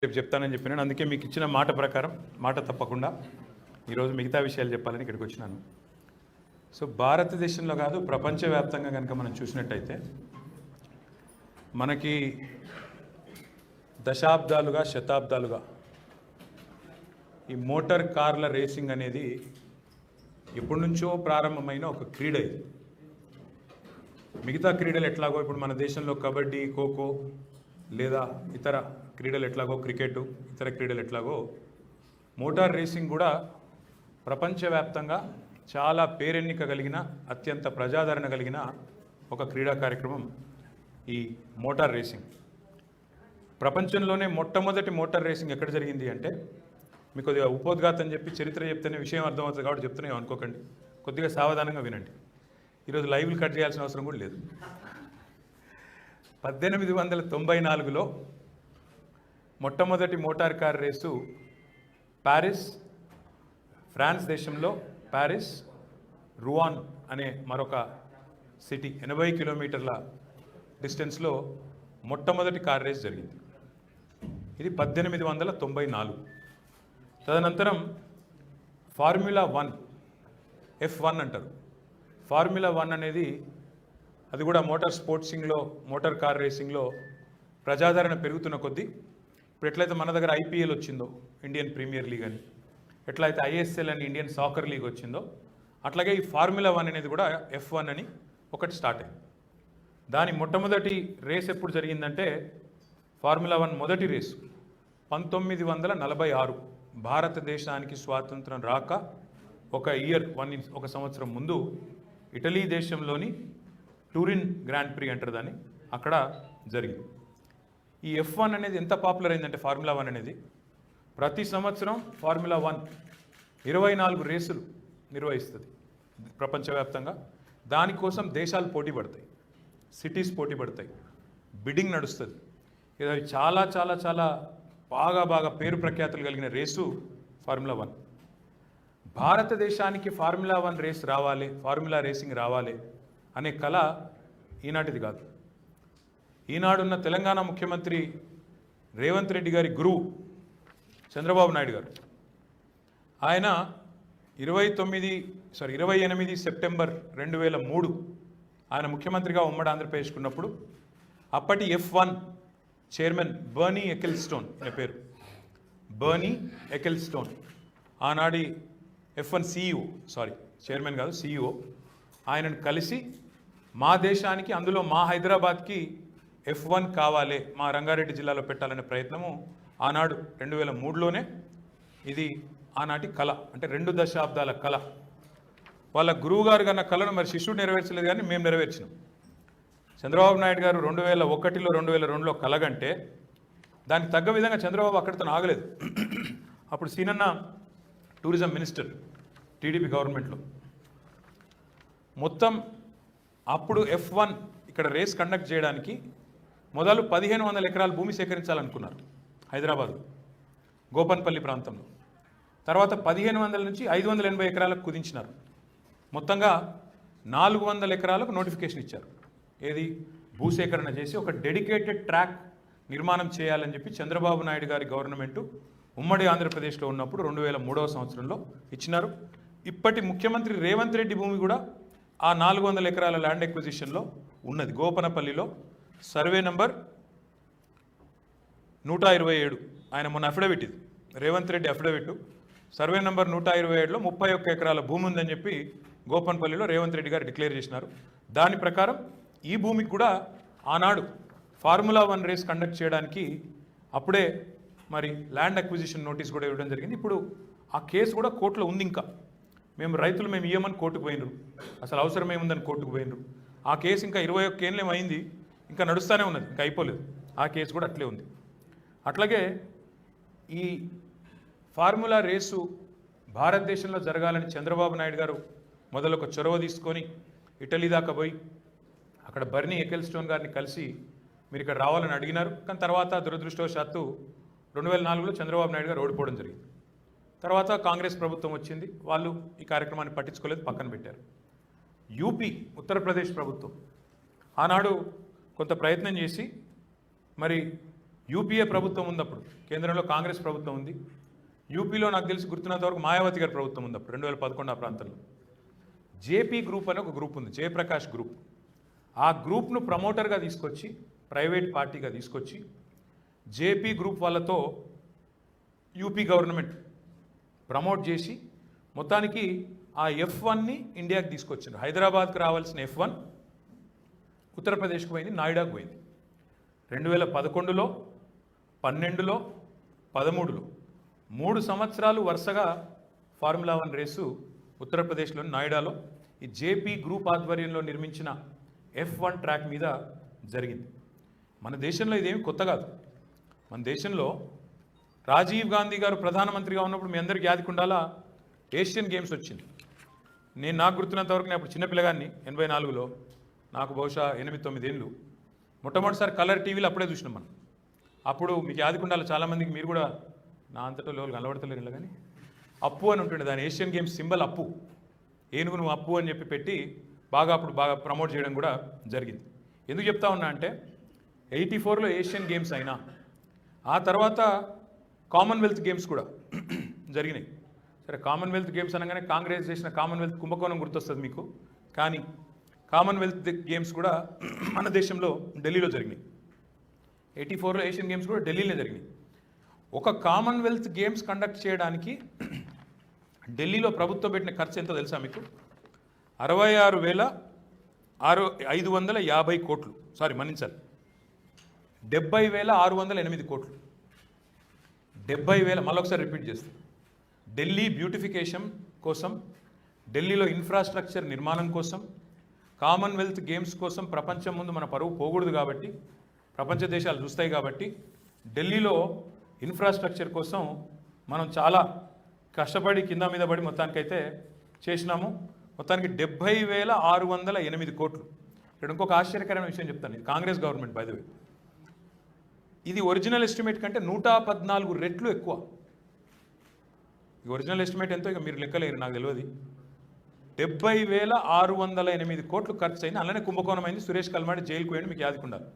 రేపు చెప్తానని చెప్పినాను. అందుకే మీకు ఇచ్చిన మాట ప్రకారం మాట తప్పకుండా ఈరోజు మిగతా విషయాలు చెప్పాలని ఇక్కడికి వచ్చినాను. సో భారతదేశంలో కాదు ప్రపంచవ్యాప్తంగా కనుక మనం చూసినట్టయితే మనకి దశాబ్దాలుగా శతాబ్దాలుగా ఈ మోటార్ కార్ల రేసింగ్ అనేది ఎప్పటి నుంచో ప్రారంభమైన ఒక క్రీడ. ఇది మిగతా క్రీడలు ఎట్లాగో ఇప్పుడు మన దేశంలో కబడ్డీ, ఖోఖో లేదా ఇతర క్రీడలు ఎట్లాగో, క్రికెట్, ఇతర క్రీడలు ఎట్లాగో మోటార్ రేసింగ్ కూడా ప్రపంచవ్యాప్తంగా చాలా పేరెన్నిక కలిగిన, అత్యంత ప్రజాదరణ కలిగిన ఒక క్రీడా కార్యక్రమం ఈ మోటార్ రేసింగ్. ప్రపంచంలోనే మొట్టమొదటి మోటార్ రేసింగ్ ఎక్కడ జరిగింది అంటే, మీకు కొద్దిగా ఉపోద్ఘాతం చెప్పి చరిత్ర చెప్తేనే విషయం అర్థమవుతుంది కాబట్టి చెప్తున్నాయి అనుకోకండి, కొద్దిగా సావధానంగా వినండి. ఈరోజు లైవ్లు కట్ చేయాల్సిన అవసరం కూడా లేదు. 1894లో మొట్టమొదటి motor car race Paris, France దేశంలో ప్యారిస్, రువాన్ అనే మరొక సిటీ 80 కిలోమీటర్ల డిస్టెన్స్లో మొట్టమొదటి కార్ రేస్ జరిగింది. ఇది 1894. తదనంతరం ఫార్ములా 1, F1 అంటారు. ఫార్ములా 1 అనేది అది కూడా మోటార్ స్పోర్ట్సింగ్లో, మోటార్ కార్ రేసింగ్లో ప్రజాదరణ పెరుగుతున్న కొద్దీ ఇప్పుడు ఎట్లయితే మన దగ్గర IPL వచ్చిందో, ఇండియన్ ప్రీమియర్ లీగ్ అని, ఎట్లయితే ISL అని ఇండియన్ సాకర్ లీగ్ వచ్చిందో, అట్లాగే ఈ ఫార్ములా 1 అనేది కూడా F1 అని ఒకటి స్టార్ట్ అయింది. దాని మొట్టమొదటి రేస్ ఎప్పుడు జరిగిందంటే, ఫార్ములా 1 మొదటి రేసు 1946 భారతదేశానికి స్వాతంత్రం రాక ఒక సంవత్సరం ముందు ఇటలీ దేశంలోని టూరిన్ గ్రాండ్ ప్రీ అంటారు దాన్ని, అక్కడ జరిగింది. ఈ F1 అనేది ఎంత పాపులర్ అయిందంటే, ఫార్ములా 1 అనేది ప్రతి సంవత్సరం ఫార్ములా 1 24 రేసులు నిర్వహిస్తుంది ప్రపంచవ్యాప్తంగా. దానికోసం దేశాలు పోటీ పడతాయి, సిటీస్ పోటీ పడతాయి, బిడ్డింగ్ నడుస్తుంది. ఇది చాలా చాలా చాలా బాగా పేరు ప్రఖ్యాతులు కలిగిన రేసు ఫార్ములా 1. భారతదేశానికి ఫార్ములా 1 రేస్ రావాలి, ఫార్ములా రేసింగ్ రావాలి అనే కళ ఈనాటిది కాదు. ఈనాడున్న తెలంగాణ ముఖ్యమంత్రి రేవంత్ రెడ్డి గారి గురువు చంద్రబాబు నాయుడు గారు, ఆయన 28 సెప్టెంబర్ 2003 ఆయన ముఖ్యమంత్రిగా ఉమ్మడి ఆంధ్రప్రదేశ్కు ఉన్నప్పుడు అప్పటి F1 చైర్మన్ బర్నీ ఎకిల్స్టోన్ అనే పేరు, బర్నీ ఎకిల్స్టోన్, ఆనాడి F1 CEO, చైర్మన్ కాదు, CEO, ఆయనను కలిసి మా దేశానికి, అందులో మా హైదరాబాద్కి F1 కావాలి, మా రంగారెడ్డి జిల్లాలో పెట్టాలనే ప్రయత్నము ఆనాడు 2003లోనే, ఇది ఆనాటి కళ, అంటే 2 దశాబ్దాల కళ. వాళ్ళ గురువుగారు కన్నా కళను మరి శిష్యుడు నెరవేర్చలేదు, కానీ మేము నెరవేర్చినాం. చంద్రబాబు నాయుడు గారు 2001లో 2002లో కలగంటే దానికి తగ్గ విధంగా చంద్రబాబు అక్కడితో ఆగలేదు. అప్పుడు సీనన్న టూరిజం మినిస్టర్ టీడీపీ గవర్నమెంట్లో. మొత్తం అప్పుడు F1 ఇక్కడ రేస్ కండక్ట్ చేయడానికి మొదలు 1500 ఎకరాల భూమి సేకరించాలనుకున్నారు హైదరాబాద్ గోపన్పల్లి ప్రాంతంలో. తర్వాత 1500 నుంచి 580 ఎకరాలకు కుదించినారు. మొత్తంగా 400 ఎకరాలకు నోటిఫికేషన్ ఇచ్చారు. ఏది, భూసేకరణ చేసి ఒక డెడికేటెడ్ ట్రాక్ నిర్మాణం చేయాలని చెప్పి చంద్రబాబు నాయుడు గారి గవర్నమెంటు ఉమ్మడి ఆంధ్రప్రదేశ్లో ఉన్నప్పుడు 2003వ సంవత్సరంలో ఇచ్చినారు. ఇప్పటి ముఖ్యమంత్రి రేవంత్ రెడ్డి భూమి కూడా ఆ 400 ఎకరాల ల్యాండ్ ఎక్విజిషన్లో ఉన్నది. గోపనపల్లిలో సర్వే నంబర్ 127, ఆయన మొన్న అఫిడవిట్, ఇది Revanth Reddy affidavit, survey number 127లో 31 ఎకరాల భూమి ఉందని చెప్పి గోపన్పల్లిలో రేవంత్ రెడ్డి గారు డిక్లేర్ చేసినారు. దాని ప్రకారం ఈ భూమికి కూడా ఆనాడు ఫార్ములా 1 రేస్ కండక్ట్ చేయడానికి అప్పుడే మరి ల్యాండ్ అక్విజిషన్ నోటీస్ కూడా ఇవ్వడం జరిగింది. ఇప్పుడు ఆ కేసు కూడా కోర్టులో ఉంది. ఇంకా మేము ఇవ్వమని కోర్టుకు పోయినరు, అసలు అవసరం ఏముందని కోర్టుకు పోయినరు. ఆ కేసు ఇంకా 21 ఏళ్ళేం అయింది, ఇంకా నడుస్తూనే ఉన్నది, ఇంకా అయిపోలేదు. ఆ కేసు కూడా అట్లే ఉంది. అట్లాగే ఈ ఫార్ములా రేసు భారతదేశంలో జరగాలని చంద్రబాబు నాయుడు గారు మొదలొక చొరవ తీసుకొని ఇటలీ దాకా పోయి అక్కడ బర్నీ ఎకిల్స్టోన్ గారిని కలిసి మీరు ఇక్కడ రావాలని అడిగినారు. కానీ తర్వాత దురదృష్టవశాత్తు 2004లో చంద్రబాబు నాయుడు గారు ఓడిపోవడం జరిగింది. తర్వాత కాంగ్రెస్ ప్రభుత్వం వచ్చింది, వాళ్ళు ఈ కార్యక్రమాన్ని పట్టించుకోలేదు, పక్కన పెట్టారు. యూపీ, ఉత్తరప్రదేశ్ ప్రభుత్వం ఆనాడు కొంత ప్రయత్నం చేసి మరి యూపీఏ ప్రభుత్వం ఉన్నప్పుడు కేంద్రంలో కాంగ్రెస్ ప్రభుత్వం ఉంది. యూపీలో నాకు తెలిసి గుర్తున్నంత వరకు మాయావతి గారి ప్రభుత్వం ఉంది అప్పుడు 2011 ఆ ప్రాంతంలో. జేపీ గ్రూప్ అని ఒక గ్రూప్ ఉంది, జయప్రకాష్ గ్రూప్. ఆ గ్రూప్ను ప్రమోటర్గా తీసుకొచ్చి ప్రైవేట్ పార్టీగా తీసుకొచ్చి జేపీ గ్రూప్ వాళ్ళతో యూపీ గవర్నమెంట్ ప్రమోట్ చేసి మొత్తానికి ఆ F1ని ఇండియాకి తీసుకొచ్చింది. హైదరాబాద్కి రావాల్సిన F1 ఉత్తరప్రదేశ్కి పోయింది, నాయిడాకు పోయింది. 2011లో 12లో 13లో 3 సంవత్సరాలు వరుసగా ఫార్ములా 1 రేసు ఉత్తరప్రదేశ్లోని నాయిడాలో ఈ జేపీ గ్రూప్ ఆధ్వర్యంలో నిర్మించిన F1 ట్రాక్ మీద జరిగింది. మన దేశంలో ఇదేమి కొత్త కాదు. మన దేశంలో రాజీవ్ గాంధీ గారు ప్రధానమంత్రిగా ఉన్నప్పుడు మీ అందరికీ యాదికుండాలా ఏషియన్ గేమ్స్ వచ్చింది. నాకు గుర్తున్నంతవరకు నేను అప్పుడు చిన్నపిల్లగాన్ని 84లో, నాకు బహుశా 8-9 ఏళ్ళు. మొట్టమొదటిసారి కలర్ టీవీలో అప్పుడే చూసినాం మనం. అప్పుడు మీకు యాదికుండాలి చాలామందికి, మీరు కూడా నా అంతటా లోలు కనబడతలేరు ఇలా, కానీ అప్పు అని ఉంటుండే దాని ఏషియన్ గేమ్స్ సింబల్ అప్పు, ఏనుగు నువ్వు అప్పు అని చెప్పి పెట్టి అప్పుడు బాగా ప్రమోట్ చేయడం కూడా జరిగింది. ఎందుకు చెప్తా ఉన్నా అంటే 84లో ఏషియన్ గేమ్స్ అయినా ఆ తర్వాత కామన్వెల్త్ గేమ్స్ కూడా జరిగినాయి. సరే, కామన్వెల్త్ గేమ్స్ అనగానే కాంగ్రెస్ చేసిన కామన్వెల్త్ కుంభకోణం గుర్తొస్తుంది మీకు, కానీ కామన్వెల్త్ గేమ్స్ కూడా మన దేశంలో ఢిల్లీలో జరిగినాయి. 84లో ఏషియన్ గేమ్స్ కూడా ఢిల్లీలో జరిగినాయి. ఒక కామన్వెల్త్ గేమ్స్ కండక్ట్ చేయడానికి ఢిల్లీలో ప్రభుత్వం పెట్టిన ఖర్చు ఎంతో తెలుసా మీకు? 66,550 కోట్లు. సారీ, మన్నించాలి, 70,608 కోట్లు. 70,000, మళ్ళొకసారి రిపీట్ చేస్తాను. ఢిల్లీ బ్యూటిఫికేషన్ కోసం, ఢిల్లీలో ఇన్ఫ్రాస్ట్రక్చర్ నిర్మాణం కోసం, కామన్వెల్త్ గేమ్స్ కోసం ప్రపంచం ముందు మన పరువు పోకూడదు కాబట్టి, ప్రపంచ దేశాలు చూస్తాయి కాబట్టి ఢిల్లీలో ఇన్ఫ్రాస్ట్రక్చర్ కోసం మనం చాలా కష్టపడి కింద మీద పడి మొత్తానికైతే చేసినాము. మొత్తానికి 70,608 కోట్లు. ఇక్కడ ఇంకొక ఆశ్చర్యకరమైన విషయం చెప్తాను. ఇది Congress government by the way. ఇది ఒరిజినల్ ఎస్టిమేట్ కంటే 114 రెట్లు ఎక్కువ. ఈ ఒరిజినల్ ఎస్టిమేట్ ఎంతో ఇక మీరు లెక్కలేరు, నాకు తెలియదు. 70,608 కోట్లు ఖర్చు అయింది. అలానే కుంభకోణం అయింది, సురేష్ కల్మాడి జైలుకు పోయింది, మీకు యాదుకుండాలి.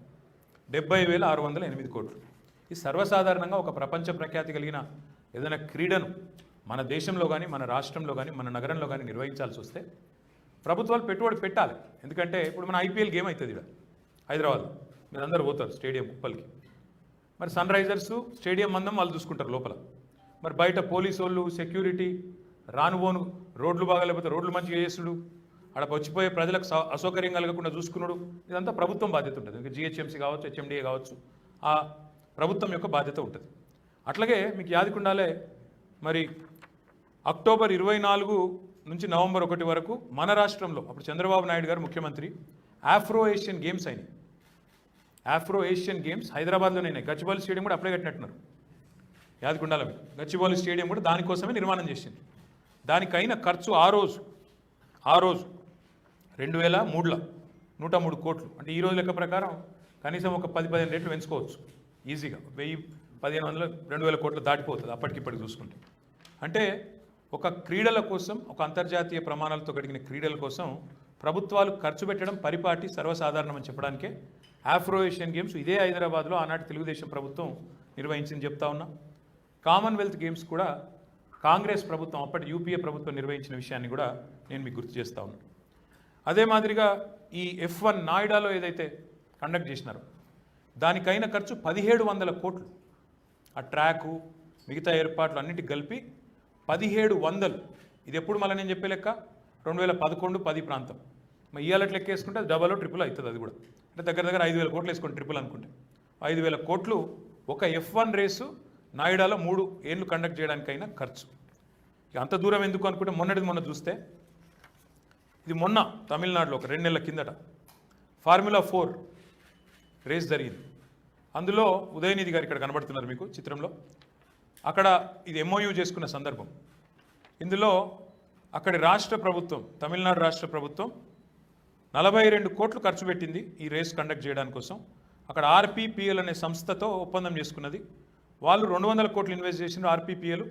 70,608 కోట్లు. ఇది సర్వసాధారణంగా ఒక ప్రపంచ ప్రఖ్యాతి కలిగిన ఏదైనా క్రీడను మన దేశంలో కానీ, మన రాష్ట్రంలో కానీ, మన నగరంలో కానీ నిర్వహించాల్సి వస్తే ప్రభుత్వాలు పెట్టుబడి పెట్టాలి. ఎందుకంటే ఇప్పుడు మన IPL గేమ్ అవుతుంది ఇక్కడ హైదరాబాద్లో, మీరు అందరూ పోతారు స్టేడియం కుప్పలకి. మరి సన్ రైజర్స్ స్టేడియం మందం వాళ్ళు చూసుకుంటారు లోపల. మరి బయట పోలీసు వాళ్ళు, సెక్యూరిటీ, రానుబోను రోడ్లు బాగాలేకపోతే రోడ్లు మంచిగా చేసుడు, అక్కడ వచ్చిపోయే ప్రజలకు అసౌకర్యం కలగకుండా చూసుకున్నాడు, ఇదంతా ప్రభుత్వం బాధ్యత ఉంటుంది. ఇంకా GHMC కావచ్చు, HMDA కావచ్చు, ఆ ప్రభుత్వం యొక్క బాధ్యత ఉంటుంది. అట్లాగే మీకు యాదికుండాలే, మరి అక్టోబర్ 24 నుంచి నవంబర్ 1 వరకు మన రాష్ట్రంలో అప్పుడు చంద్రబాబు నాయుడు గారు ముఖ్యమంత్రి ఆఫ్రో ఏషియన్ గేమ్స్ అయినాయి. ఆఫ్రో ఏషియన్ గేమ్స్ హైదరాబాద్లోనే అయినాయి. గచ్చిబౌలి స్టేడియం కూడా అప్పుడే కట్టినట్టున్నారు, యాదకుండాల. గచ్చిబౌలి స్టేడియం కూడా దానికోసమే నిర్మాణం చేసింది. దానికైన ఖర్చు ఆ రోజు 2003లో 103 కోట్లు. అంటే ఈ రోజు లెక్క ప్రకారం కనీసం ఒక 10-15 రెట్లు పెంచుకోవచ్చు ఈజీగా. 1000, 1500, 2000 కోట్లు దాటిపోతుంది అప్పటికిప్పటికి చూసుకుంటే. అంటే ఒక క్రీడల కోసం, ఒక అంతర్జాతీయ ప్రమాణాలతో కలిగిన క్రీడల కోసం ప్రభుత్వాలు ఖర్చు పెట్టడం పరిపాటి సర్వసాధారణమని చెప్పడానికే ఆఫ్రో ఏషియన్ గేమ్స్ ఇదే హైదరాబాద్లో ఆనాటి తెలుగుదేశం ప్రభుత్వం నిర్వహించింది చెప్తా ఉన్నా. కామన్వెల్త్ గేమ్స్ కూడా కాంగ్రెస్ ప్రభుత్వం, అప్పటి UPA ప్రభుత్వం నిర్వహించిన విషయాన్ని కూడా నేను మీకు గుర్తు చేస్తా ఉన్నాను. అదే మాదిరిగా ఈ F1 నాయిడాలో ఏదైతే కండక్ట్ చేసినారో దానికైన ఖర్చు 1700 కోట్లు. ఆ ట్రాకు, మిగతా ఏర్పాట్లు అన్నిటికి కలిపి 1700. ఇది ఎప్పుడు మళ్ళీ నేను చెప్పే లెక్క 2011-10 ప్రాంతం. మరి ఇవాళ లెక్క వేసుకుంటే అది డబల్ ట్రిపుల్ అవుతుంది. అది కూడా అంటే దగ్గర 5,000 కోట్లు వేసుకోండి ట్రిపుల్ అనుకుంటే. 5,000 కోట్లు ఒక F1 రేసు నాయిడాలో 3 ఏళ్ళు కండక్ట్ చేయడానికైనా ఖర్చు. ఇక అంత దూరం ఎందుకు అనుకుంటే మొన్న చూస్తే ఇది మొన్న తమిళనాడులో ఒక 2 నెలల కిందట ఫార్ములా 4 రేస్ జరిగింది. అందులో ఉదయనిధి గారు ఇక్కడ కనబడుతున్నారు మీకు చిత్రంలో. అక్కడ ఇది MOU చేసుకున్న సందర్భం. ఇందులో అక్కడి రాష్ట్ర ప్రభుత్వం, తమిళనాడు రాష్ట్ర ప్రభుత్వం 42 కోట్లు ఖర్చు పెట్టింది ఈ రేస్ కండక్ట్ చేయడానికి కోసం. అక్కడ RPPL అనే సంస్థతో ఒప్పందం చేసుకున్నది. వాళ్ళు 200 కోట్లు ఇన్వెస్ట్ చేసిండ్రు RPPL.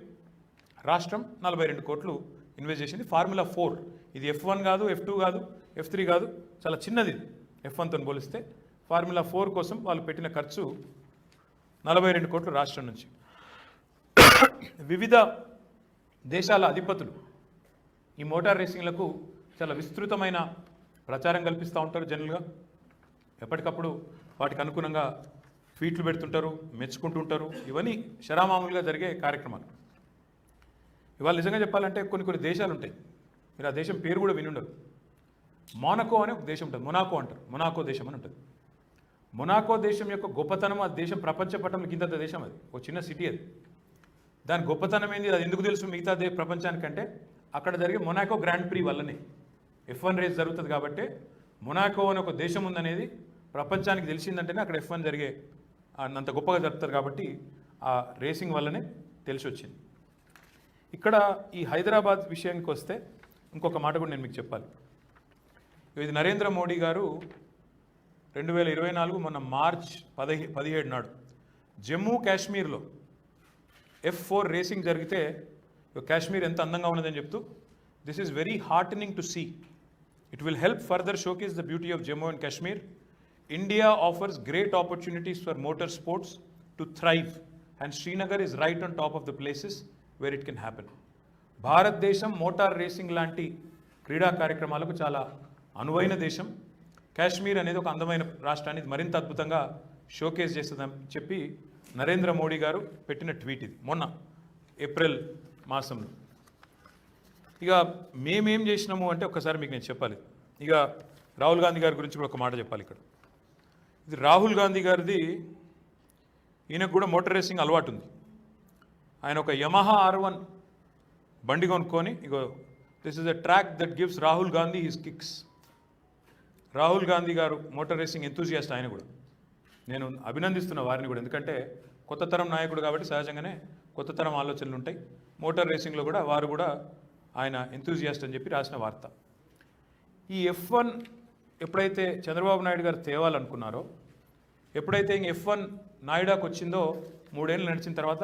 రాష్ట్రం 42 కోట్లు ఇన్వెస్ట్ చేసింది. ఫార్ములా 4 ఇది F1 కాదు, F2 కాదు, F3 కాదు, చాలా చిన్నది F1తో పోలిస్తే. ఫార్ములా 4 కోసం వాళ్ళు పెట్టిన ఖర్చు 42 కోట్లు రాష్ట్రం నుంచి. వివిధ దేశాల అధిపతులు ఈ మోటార్ రేసింగ్లకు చాలా విస్తృతమైన ప్రచారం కల్పిస్తూ ఉంటారు. జనరల్గా ఎప్పటికప్పుడు వాటికి అనుగుణంగా ట్వీట్లు పెడుతుంటారు, మెచ్చుకుంటుంటారు. ఇవన్నీ శరామామూలుగా జరిగే కార్యక్రమాలు. ఇవాళ నిజంగా చెప్పాలంటే కొన్ని దేశాలు ఉంటాయి, మీరు ఆ దేశం పేరు కూడా వినుండరు. మోనాకో అనే ఒక దేశం ఉంటుంది, మొనాకో అంటారు, మొనాకో దేశం అని ఉంటుంది. మొనాకో దేశం యొక్క గొప్పతనం, ఆ దేశం ప్రపంచ పటంలో కింద దేశం, అది ఒక చిన్న సిటీ. అది దాని గొప్పతనం ఏంది, అది ఎందుకు తెలుసు మిగతా ప్రపంచానికంటే అక్కడ జరిగే మొనాకో గ్రాండ్ ప్రీ వల్లనే. F1 రేస్ జరుగుతుంది కాబట్టి మొనాకో అనే ఒక దేశం ఉందనేది ప్రపంచానికి తెలిసిందంటేనే అక్కడ F1 జరిగే అంత గొప్పగా జరుపుతారు కాబట్టి ఆ రేసింగ్ వల్లనే తెలిసి వచ్చింది. ఇక్కడ ఈ హైదరాబాద్ విషయానికి వస్తే ఇంకొక మాట కూడా నేను మీకు చెప్పాలి. ఇది నరేంద్ర మోడీ గారు 2024 మొన్న మార్చ్ 17 నాడు జమ్మూ కాశ్మీర్లో F4 రేసింగ్ జరిగితే కాశ్మీర్ ఎంత అందంగా ఉన్నదని చెప్తూ, this is very heartening to see. It will help further showcase the beauty of Jammu and Kashmir. India offers great opportunities for motor sports to thrive and Srinagar is right on top of the places where it can happen. భారతదేశం motor racing లాంటి క్రీడా కార్యక్రమాలకు చాలా అనువైన దేశం. కాశ్మీర్ అనేది ఒక అందమైన రాష్ట్రాన్ని మరింత అద్భుతంగా షోకేస్ చేస్తుందని చెప్పి నరేంద్ర మోడీ గారు పెట్టిన ట్వీట్ ఇది మొన్న ఏప్రిల్ మాసంలో. ఇక మేమేం చేసినాము అంటే ఒక్కసారి మీకు నేను చెప్పాలి. ఇక రాహుల్ గాంధీ గారి గురించి కూడా ఒక మాట చెప్పాలి. ఇక్కడ ఇది రాహుల్ గాంధీ గారిది, ఈయనకు కూడా మోటార్ రేసింగ్ అలవాటు ఉంది. ఆయన ఒక యమహా R1 బండి కొనుక్కొని, ఇగో this is a track that gives Rahul Gandhi his kicks. Rahul Gandhi గారు మోటార్ రేసింగ్ ఎంతూజియాస్ట్. ఆయన కూడా నేను అభినందిస్తున్న వారిని కూడా, ఎందుకంటే కొత్త తరం నాయకుడు కాబట్టి సహజంగానే కొత్త తరం ఆలోచనలు ఉంటాయి. మోటార్ రేసింగ్లో కూడా వారు కూడా ఆయన ఎంతూజియాస్ట్ అని చెప్పి రాసిన వార్త. ఈ F1 ఎప్పుడైతే చంద్రబాబు నాయుడు గారు తేవాలనుకున్నారో, ఎప్పుడైతే ఇంక F1 నాయుడాకు వచ్చిందో 3 ఏళ్ళు నడిచిన తర్వాత,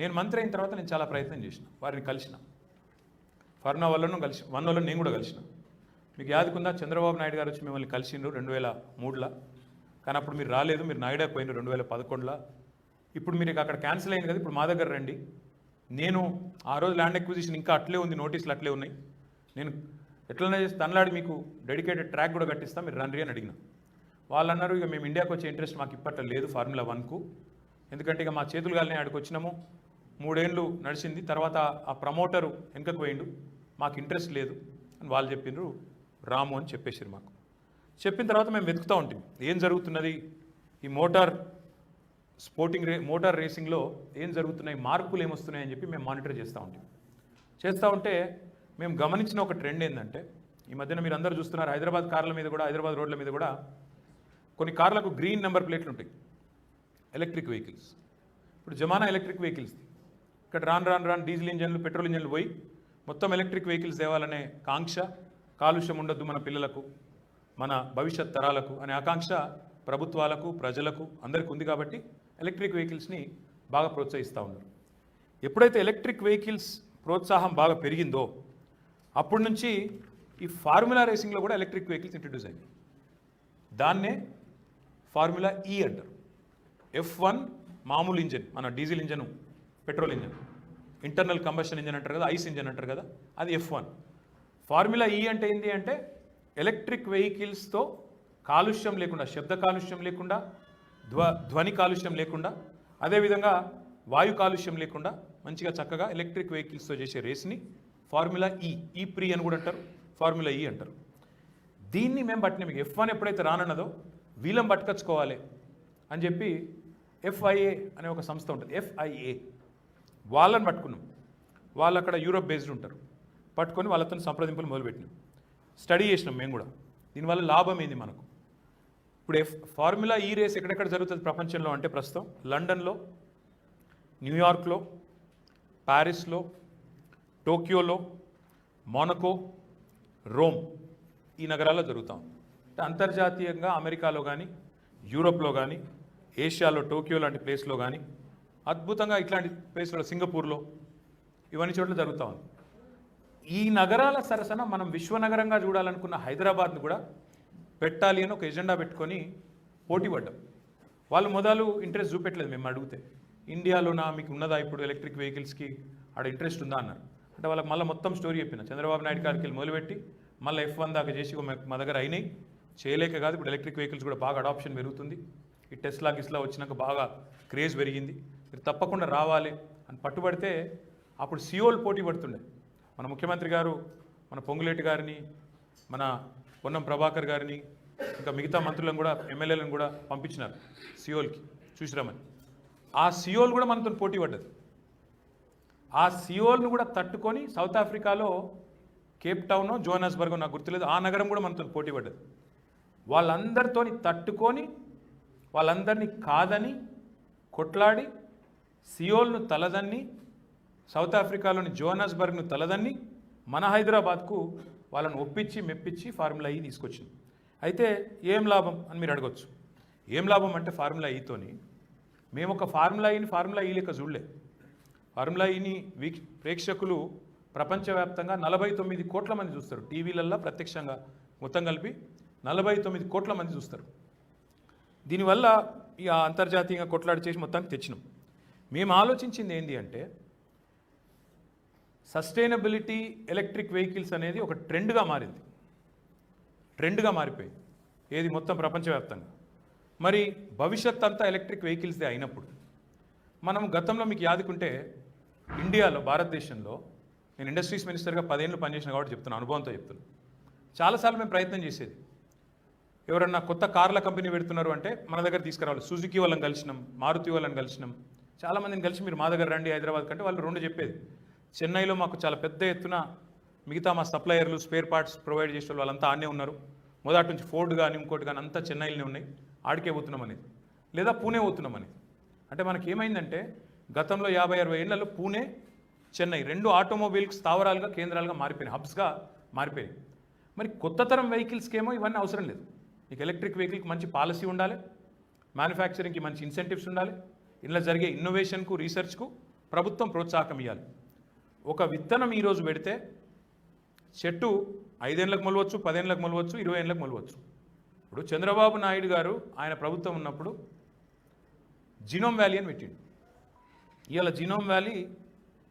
నేను మంత్రి అయిన తర్వాత నేను చాలా ప్రయత్నం చేసిన, వారిని కలిసిన. ఫర్నా వల్లను కలిసి, వన్ వల్ల నేను కూడా కలిసిన. మీకు యాదకుందా, చంద్రబాబు నాయుడు గారు వచ్చి మిమ్మల్ని కలిసిండ్రు 2003లో, కానీ అప్పుడు మీరు రాలేదు, మీరు నాయుడాకు పోయినారు 2011లో. ఇప్పుడు మీరు అక్కడ క్యాన్సిల్ అయింది కదా, ఇప్పుడు మా దగ్గర రండి. నేను ఆ రోజు ల్యాండ్ ఎక్విజిషన్ ఇంకా అట్లే ఉంది, నోటీసులు అట్లే ఉన్నాయి. నేను ఎట్లనే చేసి తనలాడి మీకు డెడికేటెడ్ ట్రాక్ కూడా కట్టిస్తాం, మీరు రండి అని అడిగిన. వాళ్ళు అన్నారు, ఇక మేము ఇండియాకి వచ్చే ఇంట్రెస్ట్ మాకు ఇప్పట్లో లేదు Formula 1కు, ఎందుకంటే ఇక మా చేతులు గాలిని ఆడికి వచ్చినాము, 3 ఏళ్ళు నడిచింది, తర్వాత ఆ ప్రమోటరు వెనుకకు పోయిండు, మాకు ఇంట్రెస్ట్ లేదు అని వాళ్ళు చెప్పిండ్రు. రాము అని చెప్పేసారు మాకు. చెప్పిన తర్వాత మేము వెతుకుతూ ఉంటాం ఏం జరుగుతున్నది ఈ మోటార్ రేసింగ్లో, ఏం జరుగుతున్నాయి, మార్పులు ఏమొస్తున్నాయని చెప్పి మేము మానిటర్ చేస్తూ ఉంటే మేము గమనించిన ఒక ట్రెండ్ ఏంటంటే, ఈ మధ్యన మీరు అందరూ చూస్తున్నారు హైదరాబాద్ కార్ల మీద కూడా, హైదరాబాద్ రోడ్ల మీద కూడా కొన్ని కార్లకు గ్రీన్ నెంబర్ ప్లేట్లు ఉంటాయి, ఎలక్ట్రిక్ వెహికల్స్. ఇప్పుడు జమానా ఎలక్ట్రిక్ వెహికల్స్. ఇక్కడ రాను డీజిల్ ఇంజన్లు, పెట్రోల్ ఇంజన్లు పోయి మొత్తం ఎలక్ట్రిక్ వెహికల్స్ తేవాలనే కాంక్ష, కాలుష్యం ఉండొద్దు మన పిల్లలకు, మన భవిష్యత్ తరాలకు అనే ఆకాంక్ష ప్రభుత్వాలకు, ప్రజలకు అందరికీ ఉంది. కాబట్టి ఎలక్ట్రిక్ వెహికల్స్ని బాగా ప్రోత్సహిస్తూ ఉన్నారు. ఎప్పుడైతే ఎలక్ట్రిక్ వెహికల్స్ ప్రోత్సాహం బాగా పెరిగిందో, అప్పటి నుంచి ఈ ఫార్ములా రేసింగ్లో కూడా ఎలక్ట్రిక్ వెహికల్స్ ఇంట్రడ్యూస్ అయింది. దాన్నే ఫార్ములా E అంటారు. F1 మామూలు ఇంజన్, మన diesel engine, petrol engine, internal combustion engine అంటారు కదా, ఐస్ ఇంజన్ అంటారు కదా, అది F1. ఫార్ములా E అంటే ఏంటి అంటే, ఎలక్ట్రిక్ వెహికల్స్తో కాలుష్యం లేకుండా, శబ్ద కాలుష్యం లేకుండా, ధ్వని కాలుష్యం లేకుండా, అదేవిధంగా వాయు కాలుష్యం లేకుండా మంచిగా చక్కగా ఎలక్ట్రిక్ వెహికల్స్తో చేసే రేస్ని ఫార్ములా ఈ ప్రీ అని కూడా అంటారు, ఫార్ములా E అంటారు. దీన్ని మేము పట్టిన మీకు F1 ఎప్పుడైతే రానన్నదో వీళ్ళం పట్టుకొచ్చుకోవాలి అని చెప్పి FIA అనే ఒక సంస్థ ఉంటుంది, FIA వాళ్ళని పట్టుకున్నాం. వాళ్ళు అక్కడ యూరోప్ బేస్డ్ ఉంటారు. పట్టుకొని వాళ్ళతో సంప్రదింపులు మొదలుపెట్టినాం, స్టడీ చేసినాం మేము కూడా. దీనివల్ల లాభం ఏంది మనకు. ఇప్పుడు ఫార్ములా E రేస్ ఎక్కడెక్కడ జరుగుతుంది ప్రపంచంలో అంటే, ప్రస్తుతం లండన్లో, న్యూయార్క్లో, ప్యారిస్లో, టోక్యోలో, మోనకో, రోమ్, ఈ నగరాల్లో జరుగుతాం. అంతర్జాతీయంగా అమెరికాలో కానీ, యూరోప్లో కానీ, ఏషియాలో టోక్యో లాంటి ప్లేస్లో కానీ, అద్భుతంగా ఇట్లాంటి ప్లేస్లో సింగపూర్లో, ఇవన్నీ చోట్ల జరుగుతూ ఉంది. ఈ నగరాల సరసన మనం విశ్వనగరంగా చూడాలనుకున్న హైదరాబాద్ను కూడా పెట్టాలి అని ఒక ఎజెండా పెట్టుకొని పోటీ పడ్డాం. వాళ్ళు మొదలు ఇంట్రెస్ట్ చూపెట్టలేదు మేము అడిగితే. ఇండియాలోనా మీకు ఉన్నదా ఇప్పుడు ఎలక్ట్రిక్ వెహికల్స్కి ఆడ ఇంట్రెస్ట్ ఉందా అన్నారు. అంటే వాళ్ళకి మళ్ళీ మొత్తం స్టోరీ చెప్పిన. చంద్రబాబు నాయుడు గారికి వెళ్ళి మొదలుపెట్టి మళ్ళీ F1 దాకా చేసి మా దగ్గర అయినాయి, చేయలేక కాదు, ఇప్పుడు ఎలక్ట్రిక్ వెహికల్స్ కూడా బాగా అడాప్షన్ పెరుగుతుంది. ఈ టెస్లా గిస్లా వచ్చినాక బాగా క్రేజ్ పెరిగింది, మీరు తప్పకుండా రావాలి అని పట్టుబడితే అప్పుడు సియోలు పోటీ పడుతుండే. మన ముఖ్యమంత్రి గారు మన పొంగులేటి గారిని, మన పొన్నం ప్రభాకర్ గారిని, ఇంకా మిగతా మంత్రులను కూడా, ఎమ్మెల్యేలను కూడా పంపించినారు సియోల్కి చూసిరామని. ఆ సియోల్ కూడా మనతో పోటీ పడ్డది. ఆ సియోల్ను కూడా తట్టుకొని సౌత్ ఆఫ్రికాలో కేప్ టౌన్, జోహానస్బర్గ్ నాకు గుర్తులేదు, ఆ నగరం కూడా మనతో పోటీ పడ్డది. వాళ్ళందరితో తట్టుకొని వాళ్ళందరినీ కాదని కొట్లాడి సియోల్ను తలదన్ని, సౌత్ ఆఫ్రికాలోని జోహానస్బర్గ్ను తలదన్ని మన హైదరాబాద్కు వాళ్ళని ఒప్పించి మెప్పించి ఫార్ములా ఈ తీసుకొచ్చింది. అయితే ఏం లాభం అని మీరు అడగొచ్చు. ఏం లాభం అంటే ఫార్ములా ఈతోని మేము ఒక ఫార్ములా ఈ లెక్క చూడలే. ఫార్ములా ఈని ప్రేక్షకులు ప్రపంచవ్యాప్తంగా 49 కోట్ల మంది చూస్తారు. టీవీలల్లో ప్రత్యక్షంగా మొత్తం కలిపి 49 కోట్ల మంది చూస్తారు. దీనివల్ల ఇక అంతర్జాతీయంగా కొట్లాడి చేసి మొత్తానికి తెచ్చినాం. మేము ఆలోచించింది ఏంటి అంటే, సస్టైనబిలిటీ ఎలక్ట్రిక్ వెహికల్స్ అనేది ఒక ట్రెండ్గా మారింది, ట్రెండ్గా మారిపోయింది ఏది మొత్తం ప్రపంచవ్యాప్తంగా. మరి భవిష్యత్ అంతా ఎలక్ట్రిక్ వెహికల్స్దే అయినప్పుడు మనం గతంలో మీకు యాదుకుంటే ఇండియాలో, భారతదేశంలో, నేను ఇండస్ట్రీస్ మినిస్టర్గా 10 ఏళ్ళు పనిచేసిన కాబట్టి చెప్తున్నాను, అనుభవంతో చెప్తున్నాను. చాలాసార్లు మేము ప్రయత్నం చేసేది, ఎవరన్నా కొత్త కార్ల కంపెనీ పెడుతున్నారు అంటే మన దగ్గర తీసుకురావాలి. సుజుకి వాళ్ళని కలిసినాం, మారుతి వాళ్ళని కలిసినాం, చాలామందిని కలిసి మీరు మా దగ్గర రండి హైదరాబాద్ కంటే వాళ్ళు రెండు చెప్పేది. చెన్నైలో మాకు చాలా పెద్ద ఎత్తున మిగతా మా సప్లయర్లు, స్పేర్ పార్ట్స్ ప్రొవైడ్ చేసే వాళ్ళంతా ఆడనే ఉన్నారు. మొదటి నుంచి ఫోర్డ్ కానీ ఇంకోటి కానీ అంతా చెన్నైలోనే ఉన్నాయి, ఆడికే పోతున్నాం అనేది, లేదా పూణే పోతున్నాం అనేది. అంటే మనకి ఏమైందంటే గతంలో 50-60 ఏళ్లలో పూణే, చెన్నై రెండు ఆటోమొబైల్కి స్థావరాలుగా, కేంద్రాలుగా మారిపోయినాయి, హబ్స్గా మారిపోయినాయి. మరి కొత్త తరం వెహికల్స్కి ఏమో ఇవన్నీ అవసరం లేదు. మీకు ఎలక్ట్రిక్ వెహికల్కి మంచి పాలసీ ఉండాలి, మ్యానుఫ్యాక్చరింగ్కి మంచి ఇన్సెంటివ్స్ ఉండాలి, ఇందులో జరిగే ఇన్నోవేషన్కు, రీసెర్చ్కు ప్రభుత్వం ప్రోత్సాహం ఇవ్వాలి. ఒక విత్తనం ఈరోజు పెడితే చెట్టు 5 ఏళ్ళకు మొలవచ్చు, 10 ఏళ్ళకు మొలవచ్చు, 20 ఏళ్ళకు మొలవచ్చు. ఇప్పుడు చంద్రబాబు నాయుడు గారు ఆయన ప్రభుత్వం ఉన్నప్పుడు జీనోమ్ వ్యాలీ అని పెట్టిండు. ఇవాళ జీనోమ్ వ్యాలీ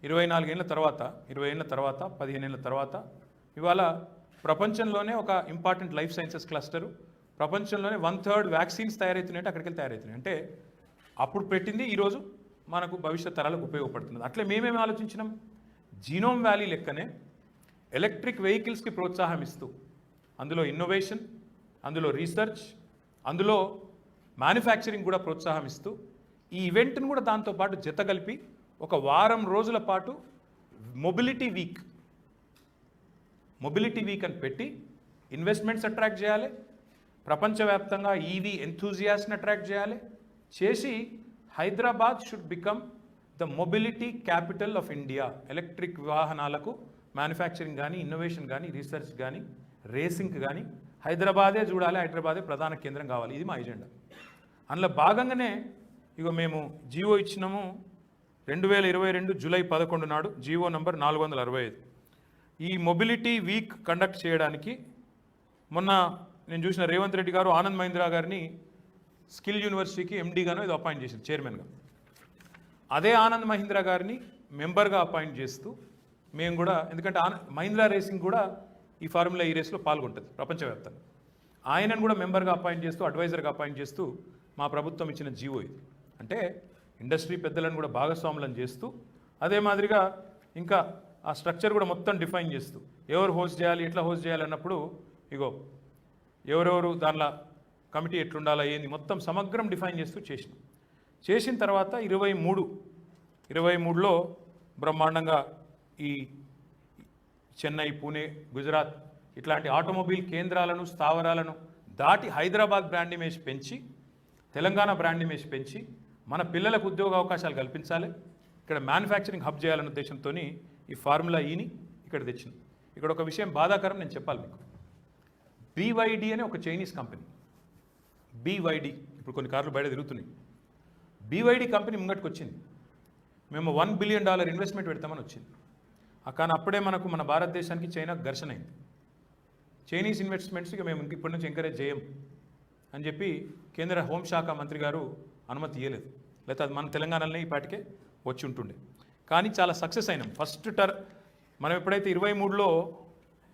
24 ఏళ్ళ తర్వాత, 20 ఏళ్ళ తర్వాత, 15 ఏళ్ళ తర్వాత ఇవాళ ప్రపంచంలోనే ఒక ఇంపార్టెంట్ లైఫ్ సైన్సెస్ క్లస్టరు, ప్రపంచంలోనే 1/3 వ్యాక్సిన్స్ తయారవుతున్నాయంటే అక్కడికి వెళ్ళి తయారవుతున్నాయి. అంటే అప్పుడు పెట్టింది ఈరోజు మనకు భవిష్యత్ తరాలకు ఉపయోగపడుతుంది. అట్లే మేమేమి ఆలోచించినాం, జీనోమ్ వ్యాలీ లెక్కనే ఎలక్ట్రిక్ వెహికల్స్కి ప్రోత్సాహం ఇస్తూ, అందులో ఇన్నోవేషన్, అందులో రీసెర్చ్, అందులో మ్యానుఫ్యాక్చరింగ్ కూడా ప్రోత్సాహం ఇస్తూ ఈ ఈవెంట్ను కూడా దాంతోపాటు జత కలిపి ఒక వారం రోజుల పాటు మొబిలిటీ వీక్ అని పెట్టి ఇన్వెస్ట్మెంట్స్ అట్రాక్ట్ చేయాలి, ప్రపంచవ్యాప్తంగా ఈవీ ఎంథూజియాస్ట్ని అట్రాక్ట్ చేయాలి, చేసి Hyderabad should become the mobility capital of India. Electric వాహనాలకు మ్యానుఫ్యాక్చరింగ్ కానీ, ఇన్నోవేషన్ కానీ, రీసెర్చ్ కానీ, రేసింగ్ కానీ హైదరాబాదే చూడాలి, హైదరాబాదే ప్రధాన కేంద్రం కావాలి. ఇది మా ఎజెండా. అందులో భాగంగానే ఇగో మేము జీవో ఇచ్చినాము 2022 జూలై 11 నాడు, జీవో నంబర్ 465. ఈ మొబిలిటీ వీక్ కండక్ట్ చేయడానికి మొన్న నేను చూసిన రేవంత్ రెడ్డి గారు ఆనంద్ మహీంద్రా గారిని స్కిల్ యూనివర్సిటీకి ఎండీగానో ఇది అపాయింట్ చేసింది, చైర్మన్గా. అదే ఆనంద్ మహీంద్రా గారిని మెంబర్గా అపాయింట్ చేస్తూ మేము కూడా, ఎందుకంటే మహీంద్రా రేసింగ్ కూడా ఈ ఫార్ములా ఈ రేస్లో పాల్గొంటుంది ప్రపంచవ్యాప్తంగా, ఆయనను కూడా మెంబర్గా అపాయింట్ చేస్తూ, అడ్వైజర్గా అపాయింట్ చేస్తూ మా ప్రభుత్వం ఇచ్చిన జీవో ఇది. అంటే ఇండస్ట్రీ పెద్దలను కూడా భాగస్వాములను చేస్తూ, అదే మాదిరిగా ఇంకా ఆ స్ట్రక్చర్ కూడా మొత్తం డిఫైన్ చేస్తూ, ఎవరు హోస్ట్ చేయాలి, ఎట్లా హోస్ట్ చేయాలి అన్నప్పుడు ఇగో ఎవరెవరు దానిలో కమిటీ ఎట్లుండాలా ఏంది మొత్తం సమగ్రం డిఫైన్ చేస్తూ చేసిన తర్వాత 23లో బ్రహ్మాండంగా ఈ చెన్నై, పూణే, గుజరాత్ ఇట్లాంటి ఆటోమొబైల్ కేంద్రాలను, స్థావరాలను దాటి హైదరాబాద్ బ్రాండ్ ఇమేజ్ పెంచి, తెలంగాణ బ్రాండ్ ఇమేజ్ పెంచి మన పిల్లలకు ఉద్యోగ అవకాశాలు కల్పించాలి, ఇక్కడ మ్యానుఫ్యాక్చరింగ్ హబ్ చేయాలనే ఉద్దేశంతో ఈ ఫార్ములా ఈని ఇక్కడ తెచ్చింది. ఇక్కడ ఒక విషయం బాధాకరం నేను చెప్పాలి మీకు. BYD అనే ఒక చైనీస్ కంపెనీ, BYD ఇప్పుడు కొన్ని కార్లు బయట తిరుగుతున్నాయి. BYD కంపెనీ ముంగట్టుకు వచ్చింది, మేము $1 బిలియన్ ఇన్వెస్ట్మెంట్ పెడతామని వచ్చింది. కానీ అప్పుడే మన భారతదేశానికి చైనా ఘర్షణ అయింది. చైనీస్ ఇన్వెస్ట్మెంట్స్కి మేము ఇప్పటి నుంచి ఎంకరేజ్ చేయం అని చెప్పి కేంద్ర హోంశాఖ మంత్రి గారు అనుమతి ఇవ్వలేదు, లేకపోతే అది మన తెలంగాణలోనే ఈ పాటికే వచ్చి ఉంటుండే. కానీ చాలా సక్సెస్ అయినాం. మనం ఎప్పుడైతే 23లో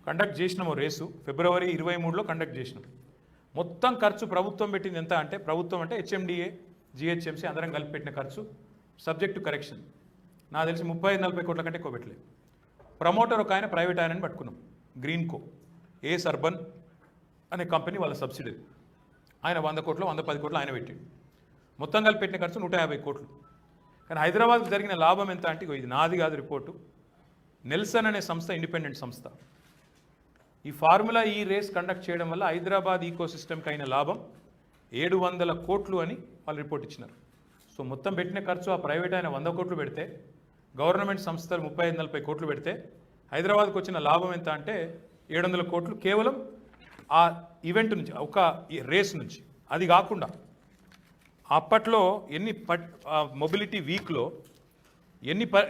కండక్ట్ చేసినామో రేసు, ఫిబ్రవరి 23లో కండక్ట్ చేసినాం. మొత్తం ఖర్చు ప్రభుత్వం పెట్టింది ఎంత అంటే, ప్రభుత్వం అంటే హెచ్ఎండిఏ, జిహెచ్ఎంసీ అందరం కలిపి పెట్టిన ఖర్చు సబ్జెక్ట్ టు కరెక్షన్ నాకు తెలిసి 35-40 కోట్ల కంటే ఎక్కువ పెట్టలేదు. ప్రమోటర్ ఒక ఆయన ప్రైవేట్ ఆయనని పట్టుకున్నాం, గ్రీన్కో ఏస్ అర్బన్ అనే కంపెనీ వాళ్ళ సబ్సిడరీ. ఆయన 100 కోట్లు 110 కోట్లు ఆయన పెట్టాడు. మొత్తం కలిపి పెట్టిన ఖర్చు 150 కోట్లు. కానీ హైదరాబాద్కు జరిగిన లాభం ఎంత అంటే, ఇది నాది కాదు రిపోర్టు, నెల్సన్ అనే సంస్థ, ఇండిపెండెంట్ సంస్థ, ఈ ఫార్ములా ఈ రేస్ కండక్ట్ చేయడం వల్ల హైదరాబాద్ ఈకో సిస్టమ్కి అయిన లాభం 700 కోట్లు అని వాళ్ళు రిపోర్ట్ ఇచ్చినారు. సో మొత్తం పెట్టిన ఖర్చు ఆ ప్రైవేట్ ఆయన 100 కోట్లు పెడితే, గవర్నమెంట్ సంస్థలు 35-40 కోట్లు పెడితే, హైదరాబాద్కు వచ్చిన లాభం ఎంత అంటే 700 కోట్లు కేవలం ఆ ఈవెంట్ నుంచి, ఒక రేస్ నుంచి. అది కాకుండా అప్పట్లో మొబిలిటీ వీక్లో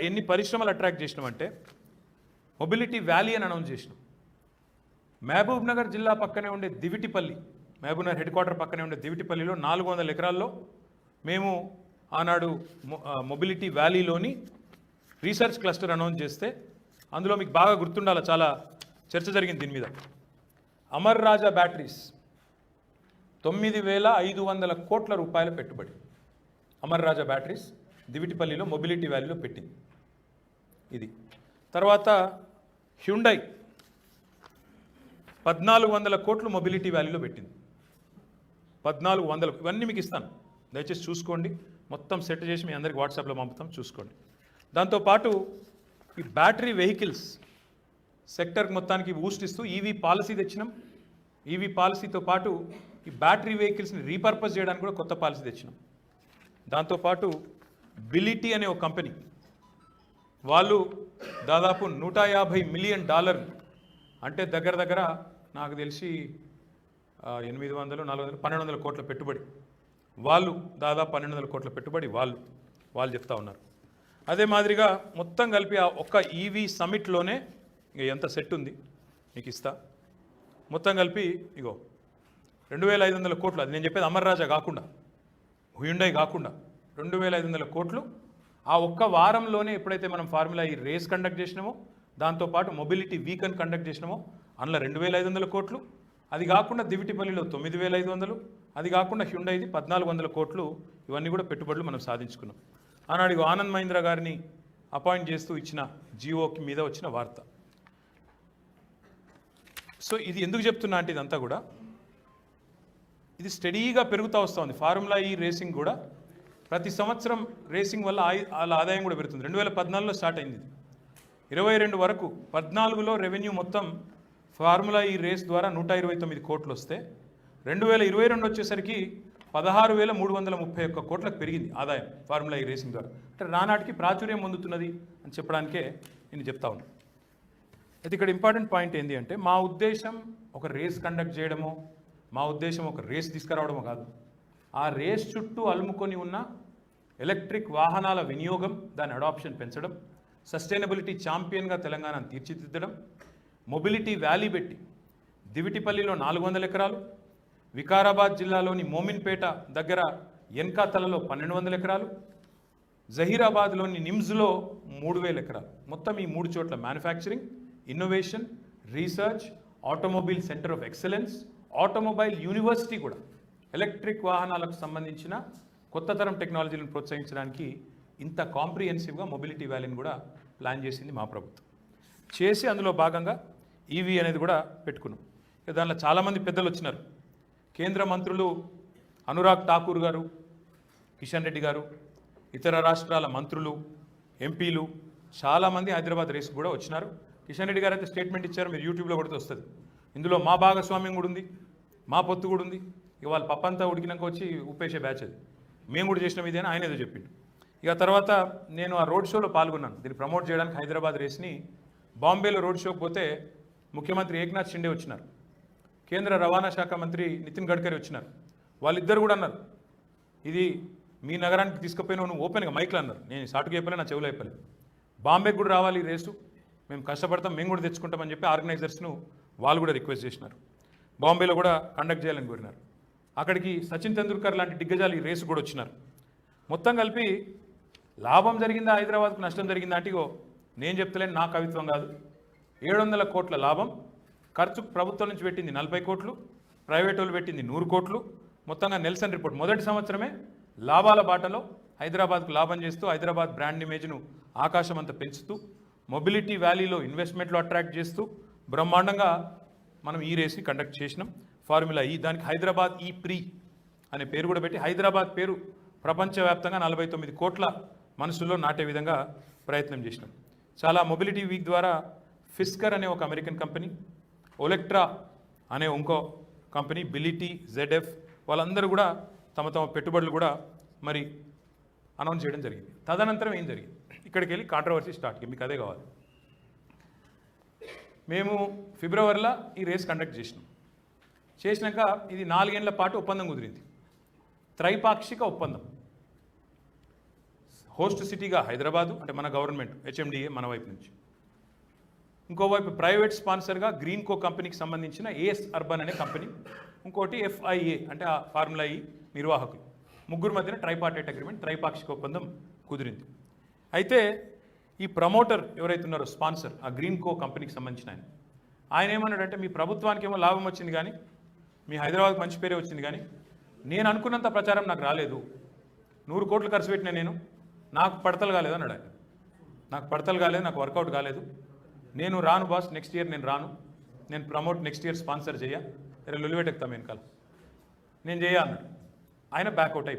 ఎన్ని పరిశ్రమలు అట్రాక్ట్ చేసినామంటే, మొబిలిటీ వ్యాలీ అని అనౌన్స్ చేసినాం. మహబూబ్ నగర్ జిల్లా పక్కనే ఉండే దివిటిపల్లి, మహబూబ్ నగర్ హెడ్ క్వార్టర్ పక్కనే ఉండే దివిటిపల్లిలో 400 ఎకరాల్లో మేము ఆనాడు మొబిలిటీ వ్యాలీలోని రీసెర్చ్ క్లస్టర్ అనౌన్స్ చేస్తే, అందులో మీకు బాగా గుర్తుండాలి, చాలా చర్చ జరిగింది దీని మీద. అమర్ రాజా బ్యాటరీస్ 9,500 కోట్ల రూపాయల పెట్టుబడి అమర్ రాజా బ్యాటరీస్ దివిటిపల్లిలో మొబిలిటీ వ్యాలీలో పెట్టింది. ఇది తర్వాత హ్యుండై 1,400 కోట్లు మొబిలిటీ వ్యాలీలో పెట్టింది. 1,400. ఇవన్నీ మీకు ఇస్తాను, దయచేసి చూసుకోండి. మొత్తం సెట్ చేసి మీ అందరికి వాట్సాప్లో పంపుతాం, చూసుకోండి. దాంతోపాటు ఈ బ్యాటరీ వెహికల్స్ సెక్టర్కి మొత్తానికి బూస్ట్ ఇస్తూ ఈవీ పాలసీ తెచ్చినాం. ఈవీ పాలసీతో పాటు ఈ బ్యాటరీ వెహికల్స్ని రీపర్పస్ చేయడానికి కూడా కొత్త పాలసీ తెచ్చినాం. దాంతోపాటు బిలిటీ అనే ఒక కంపెనీ, వాళ్ళు దాదాపు $150 మిలియన్, అంటే దగ్గర దగ్గర నాకు తెలిసి 800, 400, 1,200 కోట్ల పెట్టుబడి. వాళ్ళు దాదాపు 1,200 కోట్ల పెట్టుబడి వాళ్ళు చెప్తా ఉన్నారు. అదే మాదిరిగా మొత్తం కలిపి ఆ ఒక్క ఈవీ సమిట్లోనే ఇక ఎంత సెట్ ఉంది మీకు ఇస్తా. మొత్తం కలిపి ఇగో 2,500 కోట్లు. అది నేను చెప్పేది అమర్ రాజా కాకుండా, హ్యుండై కాకుండా 2,500 కోట్లు ఆ ఒక్క వారంలోనే. ఎప్పుడైతే మనం ఫార్ములా ఈ రేస్ కండక్ట్ చేసినామో, దాంతోపాటు మొబిలిటీ వీకెండ్ కండక్ట్ చేసినామో, అందులో 2,500 కోట్లు. అది కాకుండా దివిటిపల్లిలో 9,500, అది కాకుండా హ్యుండైది 1,400 కోట్లు. ఇవన్నీ కూడా పెట్టుబడులు మనం సాధించుకున్నాం. ఆనాడు ఆనంద్ మహీంద్ర గారిని అపాయింట్ చేస్తూ ఇచ్చిన జియోకి మీద వచ్చిన వార్త. సో ఇది ఎందుకు చెప్తున్నా అంటే, ఇదంతా కూడా ఇది స్టడీగా పెరుగుతూ వస్తుంది. ఫార్ములా ఈ రేసింగ్ కూడా ప్రతి సంవత్సరం రేసింగ్ వల్ల వాళ్ళ ఆదాయం కూడా పెరుగుతుంది. 2014లో స్టార్ట్ అయింది, 22 వరకు. 14లో రెవెన్యూ మొత్తం ఫార్ములా ఈ రేస్ ద్వారా 129 కోట్లు వస్తే, 2022 వచ్చేసరికి 16,331 కోట్లకు పెరిగింది ఆదాయం ఫార్ములా ఈ రేసింగ్ ద్వారా. అంటే రానాటికి ప్రాచుర్యం పొందుతున్నది అని చెప్పడానికే నేను చెప్తా ఉన్నాను. అయితే ఇక్కడ ఇంపార్టెంట్ పాయింట్ ఏంటి అంటే, మా ఉద్దేశం ఒక రేస్ కండక్ట్ చేయడమో, మా ఉద్దేశం ఒక రేస్ తీసుకురావడమో కాదు. ఆ రేస్ చుట్టూ అలుముకొని ఉన్న ఎలక్ట్రిక్ వాహనాల వినియోగం, దాని అడాప్షన్ పెంచడం, సస్టైనబిలిటీ ఛాంపియన్గా తెలంగాణను తీర్చిదిద్దడం, మొబిలిటీ వ్యాలీ పెట్టి దివిటిపల్లిలో 400 ఎకరాలు, వికారాబాద్ జిల్లాలోని మోమిన్పేట దగ్గర ఎన్కాతలలో 1,200 ఎకరాలు, జహీరాబాద్లోని నిమ్స్లో 3,000 ఎకరాలు. మొత్తం ఈ 3 చోట్ల manufacturing, innovation, research, automobile centre of excellence, automobile university కూడా ఎలక్ట్రిక్ వాహనాలకు సంబంధించిన కొత్త తరం టెక్నాలజీలను ప్రోత్సహించడానికి ఇంత కాంప్రిహెన్సివ్గా మొబిలిటీ వ్యాలీని కూడా ప్లాన్ చేసింది మా ప్రభుత్వం. చేసి అందులో భాగంగా ఈవీ అనేది కూడా పెట్టుకున్నాం. దానిలో చాలామంది పెద్దలు వచ్చినారు. కేంద్ర మంత్రులు అనురాగ్ ఠాకూర్ గారు, కిషన్ రెడ్డి గారు, ఇతర రాష్ట్రాల మంత్రులు, ఎంపీలు చాలామంది హైదరాబాద్ రేస్కి కూడా వచ్చినారు. కిషన్ రెడ్డి గారు అయితే స్టేట్మెంట్ ఇచ్చారు, మీరు యూట్యూబ్లో కొడితే వస్తుంది. ఇందులో మా భాగస్వామ్యం కూడా ఉంది, మా పొత్తు కూడా ఉంది. ఇక వాళ్ళ పప్పంతా ఉడికినాక వచ్చి ఉప్పేసే బ్యాచ్ అది. మేము కూడా చేసినాం ఇదేనా, ఆయన ఏదో చెప్పిండు. ఇక తర్వాత నేను ఆ రోడ్ షోలో పాల్గొన్నాను. దీన్ని ప్రమోట్ చేయడానికి హైదరాబాద్ రేస్ని. బాంబేలో రోడ్ షోకి పోతే ముఖ్యమంత్రి ఏక్నాథ్ షిండే వచ్చినారు, కేంద్ర రవాణా శాఖ మంత్రి నితిన్ గడ్కరీ వచ్చినారు. వాళ్ళిద్దరు కూడా అన్నారు, ఇది మీ నగరానికి తీసుకుపోయినా నువ్వు ఓపెన్గా మైక్లు అన్నారు. నేను సాటుకు చెప్పలే, నా చెవులు అయిపోలేదు. బాంబేకి కూడా రావాలి ఈ రేసు, మేము కష్టపడతాం, మేము కూడా తెచ్చుకుంటామని చెప్పి ఆర్గనైజర్స్ను వాళ్ళు కూడా రిక్వెస్ట్ చేసినారు. బాంబేలో కూడా కండక్ట్ చేయాలని కోరినారు. అక్కడికి సచిన్ తెందూల్కర్ లాంటి దిగ్గజాలు ఈ రేసు కూడా వచ్చినారు. మొత్తం కలిపి లాభం జరిగిందా హైదరాబాద్కు నష్టం జరిగిందా అంటే ఇగో నేను చెప్తలేను, నా కవిత్వం కాదు. 700 కోట్ల లాభం, ఖర్చు ప్రభుత్వం నుంచి పెట్టింది 40 కోట్లు, ప్రైవేట్ వాళ్ళు పెట్టింది 100 కోట్లు. మొత్తంగా నెల్సన్ రిపోర్ట్ మొదటి సంవత్సరమే లాభాల బాటలో హైదరాబాద్కు లాభం చేస్తూ హైదరాబాద్ బ్రాండ్ ఇమేజ్ను ఆకాశం అంతా పెంచుతూ మొబిలిటీ వ్యాలీలో ఇన్వెస్ట్మెంట్లు అట్రాక్ట్ చేస్తూ బ్రహ్మాండంగా మనం ఈ రేస్ని కండక్ట్ చేసినాం. ఫార్ములా ఈ, దానికి హైదరాబాద్ ఈ ప్రీ అనే పేరు కూడా పెట్టి హైదరాబాద్ పేరు ప్రపంచవ్యాప్తంగా 49 కోట్ల మనసుల్లో నాటే విధంగా ప్రయత్నం చేసినాం. చాలా మొబిలిటీ వీక్ ద్వారా ఫిస్కర్ అనే ఒక అమెరికన్ కంపెనీ, ఒలెక్ట్రా అనే ఇంకో కంపెనీ, బిలిటీ, ZF వాళ్ళందరూ కూడా తమ తమ పెట్టుబడులు కూడా మరి అనౌన్స్ చేయడం జరిగింది. తదనంతరం ఏం జరిగింది, ఇక్కడికి వెళ్ళి కాంట్రవర్సీ స్టార్ట్. మీకు అదే కావాలి. మేము ఫిబ్రవరిలో ఈ రేస్ కండక్ట్ చేసినాక ఇది 4 ఏళ్ల పాటు ఒప్పందం కుదిరింది. త్రైపాక్షిక ఒప్పందం. హోస్ట్ సిటీగా హైదరాబాదు అంటే మన గవర్నమెంట్ HMDA మన వైపు నుంచి, ఇంకోవైపు ప్రైవేట్ స్పాన్సర్గా గ్రీన్ కో కంపెనీకి సంబంధించిన AS అర్బన్ అనే కంపెనీ, ఇంకోటి FIA అంటే ఆ ఫార్ములా ఈ నిర్వాహకులు, ముగ్గురు మధ్యన ట్రైపార్టైట్ అగ్రిమెంట్, త్రైపాక్షిక ఒప్పందం కుదిరింది. అయితే ఈ ప్రమోటర్ ఎవరైతే ఉన్నారో స్పాన్సర్, ఆ గ్రీన్ కో కంపెనీకి సంబంధించిన ఆయన ఏమన్నాడంటే, మీ ప్రభుత్వానికి ఏమో లాభం వచ్చింది కానీ, మీ హైదరాబాద్కి మంచి పేరే వచ్చింది కానీ నేను అనుకున్నంత ప్రచారం నాకు రాలేదు. 100 కోట్లు ఖర్చు పెట్టినా నేను, నాకు పడతలు కాలేదు అన్నాడు ఆయన. నాకు పడతలు కాలేదు, నాకు వర్కౌట్ కాలేదు, నేను రాను బాస్, నెక్స్ట్ ఇయర్ నేను రాను, నేను ప్రమోట్ నెక్స్ట్ ఇయర్ స్పాన్సర్ చేయ, లొలివేటెక్తాం వెనకాల, నేను చేయ అన్నాడు. ఆయన బ్యాక్అవుట్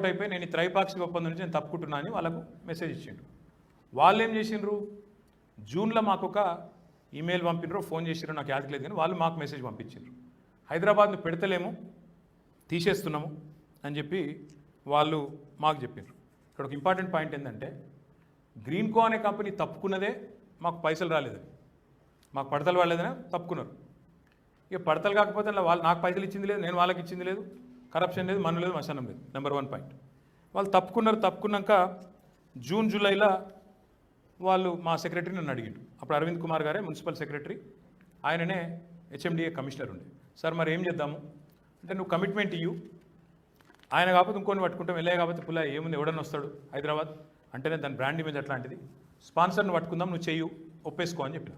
అయిపోయి నేను ఈ త్రైపాక్షిక ఒప్పందం నుంచి నేను తప్పుకుంటున్నా అని వాళ్ళకు మెసేజ్ ఇచ్చిండు. వాళ్ళు ఏం చేసిండ్రు, జూన్లో మాకు ఒక ఈమెయిల్ పంపినరు, ఫోన్ చేసినారు, నాకు యాదకి లేదు కానీ వాళ్ళు మాకు మెసేజ్ పంపించారు, హైదరాబాద్ను పెడతలేము, తీసేస్తున్నాము అని చెప్పి వాళ్ళు మాకు చెప్పారు. ఇక్కడ ఒక ఇంపార్టెంట్ పాయింట్ ఏంటంటే, గ్రీన్ కో అనే కంపెనీ తప్పుకున్నదే మాకు పైసలు రాలేదని, మాకు పడతలు రాలేదని తప్పుకున్నారు. ఇక పడతలు కాకపోతే వాళ్ళు నాకు పైసలు ఇచ్చింది లేదు, నేను వాళ్ళకి ఇచ్చింది లేదు, కరప్షన్ లేదు, మన్ను లేదు, మశానం లేదు. Number 1 point. వాళ్ళు తప్పుకున్నాక జూన్ జూలైలో వాళ్ళు మా సెక్రటరీ నన్ను అడిగిండు. అప్పుడు అరవింద్ కుమార్ గారే మున్సిపల్ సెక్రటరీ, ఆయననే HMDA కమిషనర్ ఉండే. సార్ మరి ఏం చేద్దాము అంటే, నువ్వు కమిట్మెంట్ ఇయ్యు, ఆయన కాకపోతే ఇంకొని పట్టుకుంటాం, వెళ్ళే కాకపోతే పుల్ల ఏముంది, ఎవడన్నా వస్తాడు హైదరాబాద్ అంటేనే దాని బ్రాండ్ ఇమేజ్ అట్లాంటిది, స్పాన్సర్ని పట్టుకుందాం, నువ్వు చెయ్యు, ఒప్పేసుకో అని చెప్పిన.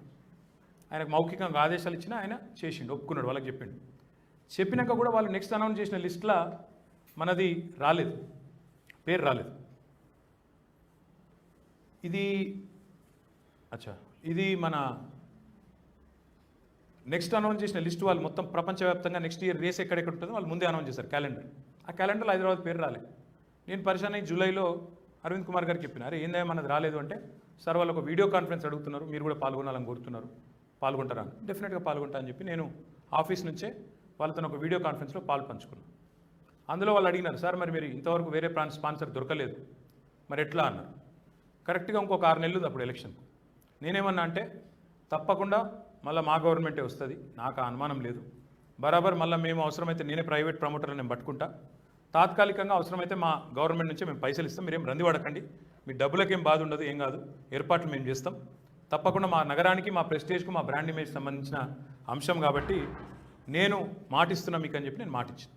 ఆయనకు మౌఖికంగా ఆదేశాలు ఇచ్చినా ఆయన చేసిండు, ఒప్పుకున్నాడు, వాళ్ళకి చెప్పిండు. చెప్పినాక కూడా వాళ్ళు నెక్స్ట్ అనౌన్స్ చేసిన లిస్ట్లో మనది రాలేదు, పేరు రాలేదు. ఇది మన నెక్స్ట్ అనౌన్స్ చేసిన లిస్ట్ వాళ్ళు మొత్తం ప్రపంచవ్యాప్తంగా నెక్స్ట్ ఇయర్ రేస్ ఎక్కడెక్కడ ఉంటుందో వాళ్ళు ముందే అనౌన్స్ చేశారు క్యాలెండర్. ఆ క్యాలెండర్లో హైదరాబాద్ పేరు రాలేదు. నేను పరిశాన్ అయ్యి జూలైలో అరవింద్ కుమార్ గారికి చెప్పిన, అరే ఏందా మనది రాలేదు అంటే, సార్ వాళ్ళు ఒక వీడియో కాన్ఫరెన్స్ అడుగుతున్నారు, మీరు కూడా పాల్గొనాలని కోరుతున్నారు, పాల్గొంటారా? డెఫినెట్గా పాల్గొంటా అని చెప్పి నేను ఆఫీస్ నుంచే వాళ్ళతో ఒక వీడియో కాన్ఫరెన్స్లో పాల్పంచుకున్నాను. అందులో వాళ్ళు అడిగినారు, సార్ మరి మీరు ఇంతవరకు వేరే స్పాన్సర్ దొరకలేదు, మరి ఎట్లా అన్నారు. కరెక్ట్గా ఇంకొక 6 నెలలు అప్పుడు ఎలక్షన్కు. నేనేమన్నా అంటే, తప్పకుండా మళ్ళీ మా గవర్నమెంటే వస్తుంది, నాకు ఆ అనుమానం లేదు, బరాబర్ మళ్ళీ మేము అవసరమైతే నేనే ప్రైవేట్ ప్రమోటర్ని నేను పట్టుకుంటా, తాత్కాలికంగా అవసరమైతే మా గవర్నమెంట్ నుంచే మేము పైసలు ఇస్తాం, మీరేం రంది పడకండి, మీ డబ్బులకేం బాధ ఉండదు, ఏం కాదు, ఏర్పాట్లు మేము చేస్తాం, తప్పకుండా మా నగరానికి, మా ప్రెస్టేజ్కు, మా బ్రాండ్ ఇమేజ్ సంబంధించిన అంశం కాబట్టి నేను మాటిస్తున్నా మీకు అని చెప్పి నేను మాటిచ్చాను.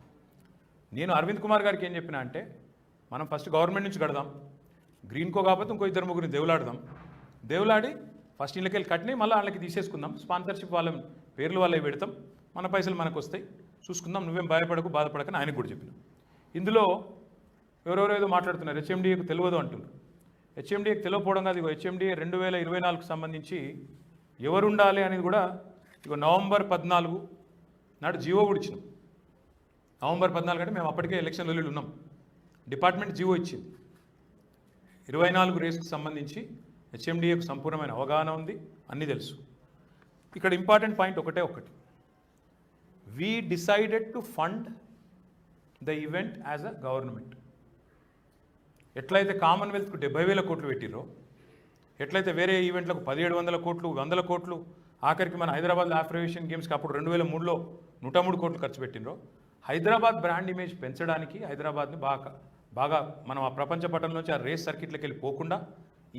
నేను అరవింద్ కుమార్ గారికి ఏం చెప్పినా అంటే, మనం ఫస్ట్ గవర్నమెంట్ నుంచి కడదాం, గ్రీన్ కో కాకపోతే ఇంకో 2-3 దేవులాడి ఫస్ట్ ఇళ్ళకెళ్ళి కట్టినాయి మళ్ళీ వాళ్ళకి తీసేసుకుందాం, స్పాన్సర్షిప్ వాళ్ళ పేర్లు వాళ్ళే పెడతాం, మన పైసలు మనకు వస్తాయి, చూసుకుందాం, నువ్వేం భయపడకు బాధపడకని ఆయనకు కూడా చెప్పిన. ఇందులో ఎవరెవరో ఏదో మాట్లాడుతున్నారు, HMDAకు తెలియదు అంటున్నారు. HMDAకు తెలియకపోవడం కాదు, ఇగో HMDA 2024కు సంబంధించి ఎవరు ఉండాలి అనేది కూడా ఇగో నవంబర్ 14 నాడు జీవో కూడా ఇచ్చినాం. నవంబర్ 14 అంటే మేము అప్పటికే ఎలక్షన్లలో ఉన్నాం, డిపార్ట్మెంట్ జీవో ఇచ్చింది. 24 రేస్కి సంబంధించి HMDAకు సంపూర్ణమైన అవగాహన ఉంది, అన్నీ తెలుసు. ఇక్కడ ఇంపార్టెంట్ పాయింట్ ఒకటి, we decided to fund the event as a government. ఎట్లయితే కామన్వెల్త్కు 70,000 కోట్లు పెట్టిరో, ఎట్లయితే వేరే ఈవెంట్లకు 1700 కోట్లు, 100 కోట్లు, ఆఖరికి మన హైదరాబాద్ ఆఫ్రివేషన్ గేమ్స్కి అప్పుడు 2003లో 103 కోట్లు ఖర్చు పెట్టినరో, హైదరాబాద్ బ్రాండ్ ఇమేజ్ పెంచడానికి, హైదరాబాద్ని బాగా మనం ఆ ప్రపంచ పటంలోంచి ఆ రేస్ సర్కిట్లకి వెళ్ళి పోకుండా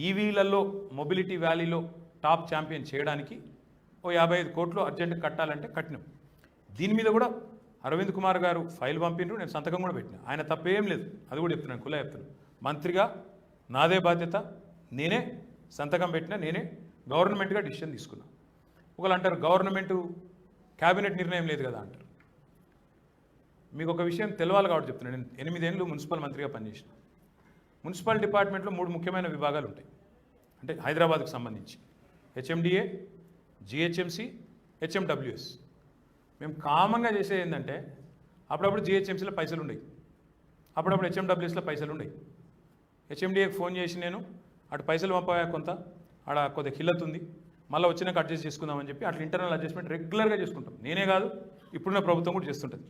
ఈవీలలో మొబిలిటీ వ్యాలీలో టాప్ ఛాంపియన్ చేయడానికి 55 కోట్లు అర్జెంట్ కట్టాలంటే కట్టినాం. దీని మీద కూడా అరవింద్ కుమార్ గారు ఫైల్ పంపిండ్రు, నేను సంతకం కూడా పెట్టిన. ఆయన తప్పేం లేదు, అది కూడా చెప్తున్నాను, కులా చెప్తున్నాను. మంత్రిగా నాదే బాధ్యత, నేనే సంతకం పెట్టినా, నేనే గవర్నమెంట్గా డిసిషన్ తీసుకున్నా. ఒకళ్ళు అంటారు గవర్నమెంటు క్యాబినెట్ నిర్ణయం లేదు కదా అంటారు. మీకు ఒక విషయం తెలవాలి కాబట్టి చెప్తున్నాను. నేను 8 ఏళ్ళు మున్సిపల్ మంత్రిగా పనిచేసిన. మున్సిపల్ డిపార్ట్మెంట్లో 3 ముఖ్యమైన విభాగాలు ఉంటాయి, అంటే హైదరాబాద్కు సంబంధించి హెచ్ఎండిఏ, జిహెచ్ఎంసి, హెచ్ఎండబ్ల్యూఎస్. మేము కామన్గా చేసేది ఏంటంటే అప్పుడప్పుడు జిహెచ్ఎంసీలో పైసలు ఉండేవి, అప్పుడప్పుడు హెచ్ఎండబ్ల్యూఎస్లో పైసలు ఉండేవి. హెచ్ఎండిఏకి ఫోన్ చేసి నేను అటు పైసలు పంపా, కొంత ఆడ కొద్దిగా కిల్లత్ ఉంది, మళ్ళీ వచ్చినాక అడ్జస్ట్ చేసుకుందామని చెప్పి అట్లా ఇంటర్నల్ అడ్జస్ట్మెంట్ రెగ్యులర్గా చేసుకుంటాం. నేనే కాదు, ఇప్పుడున్న ప్రభుత్వం కూడా చేస్తుంటుంది.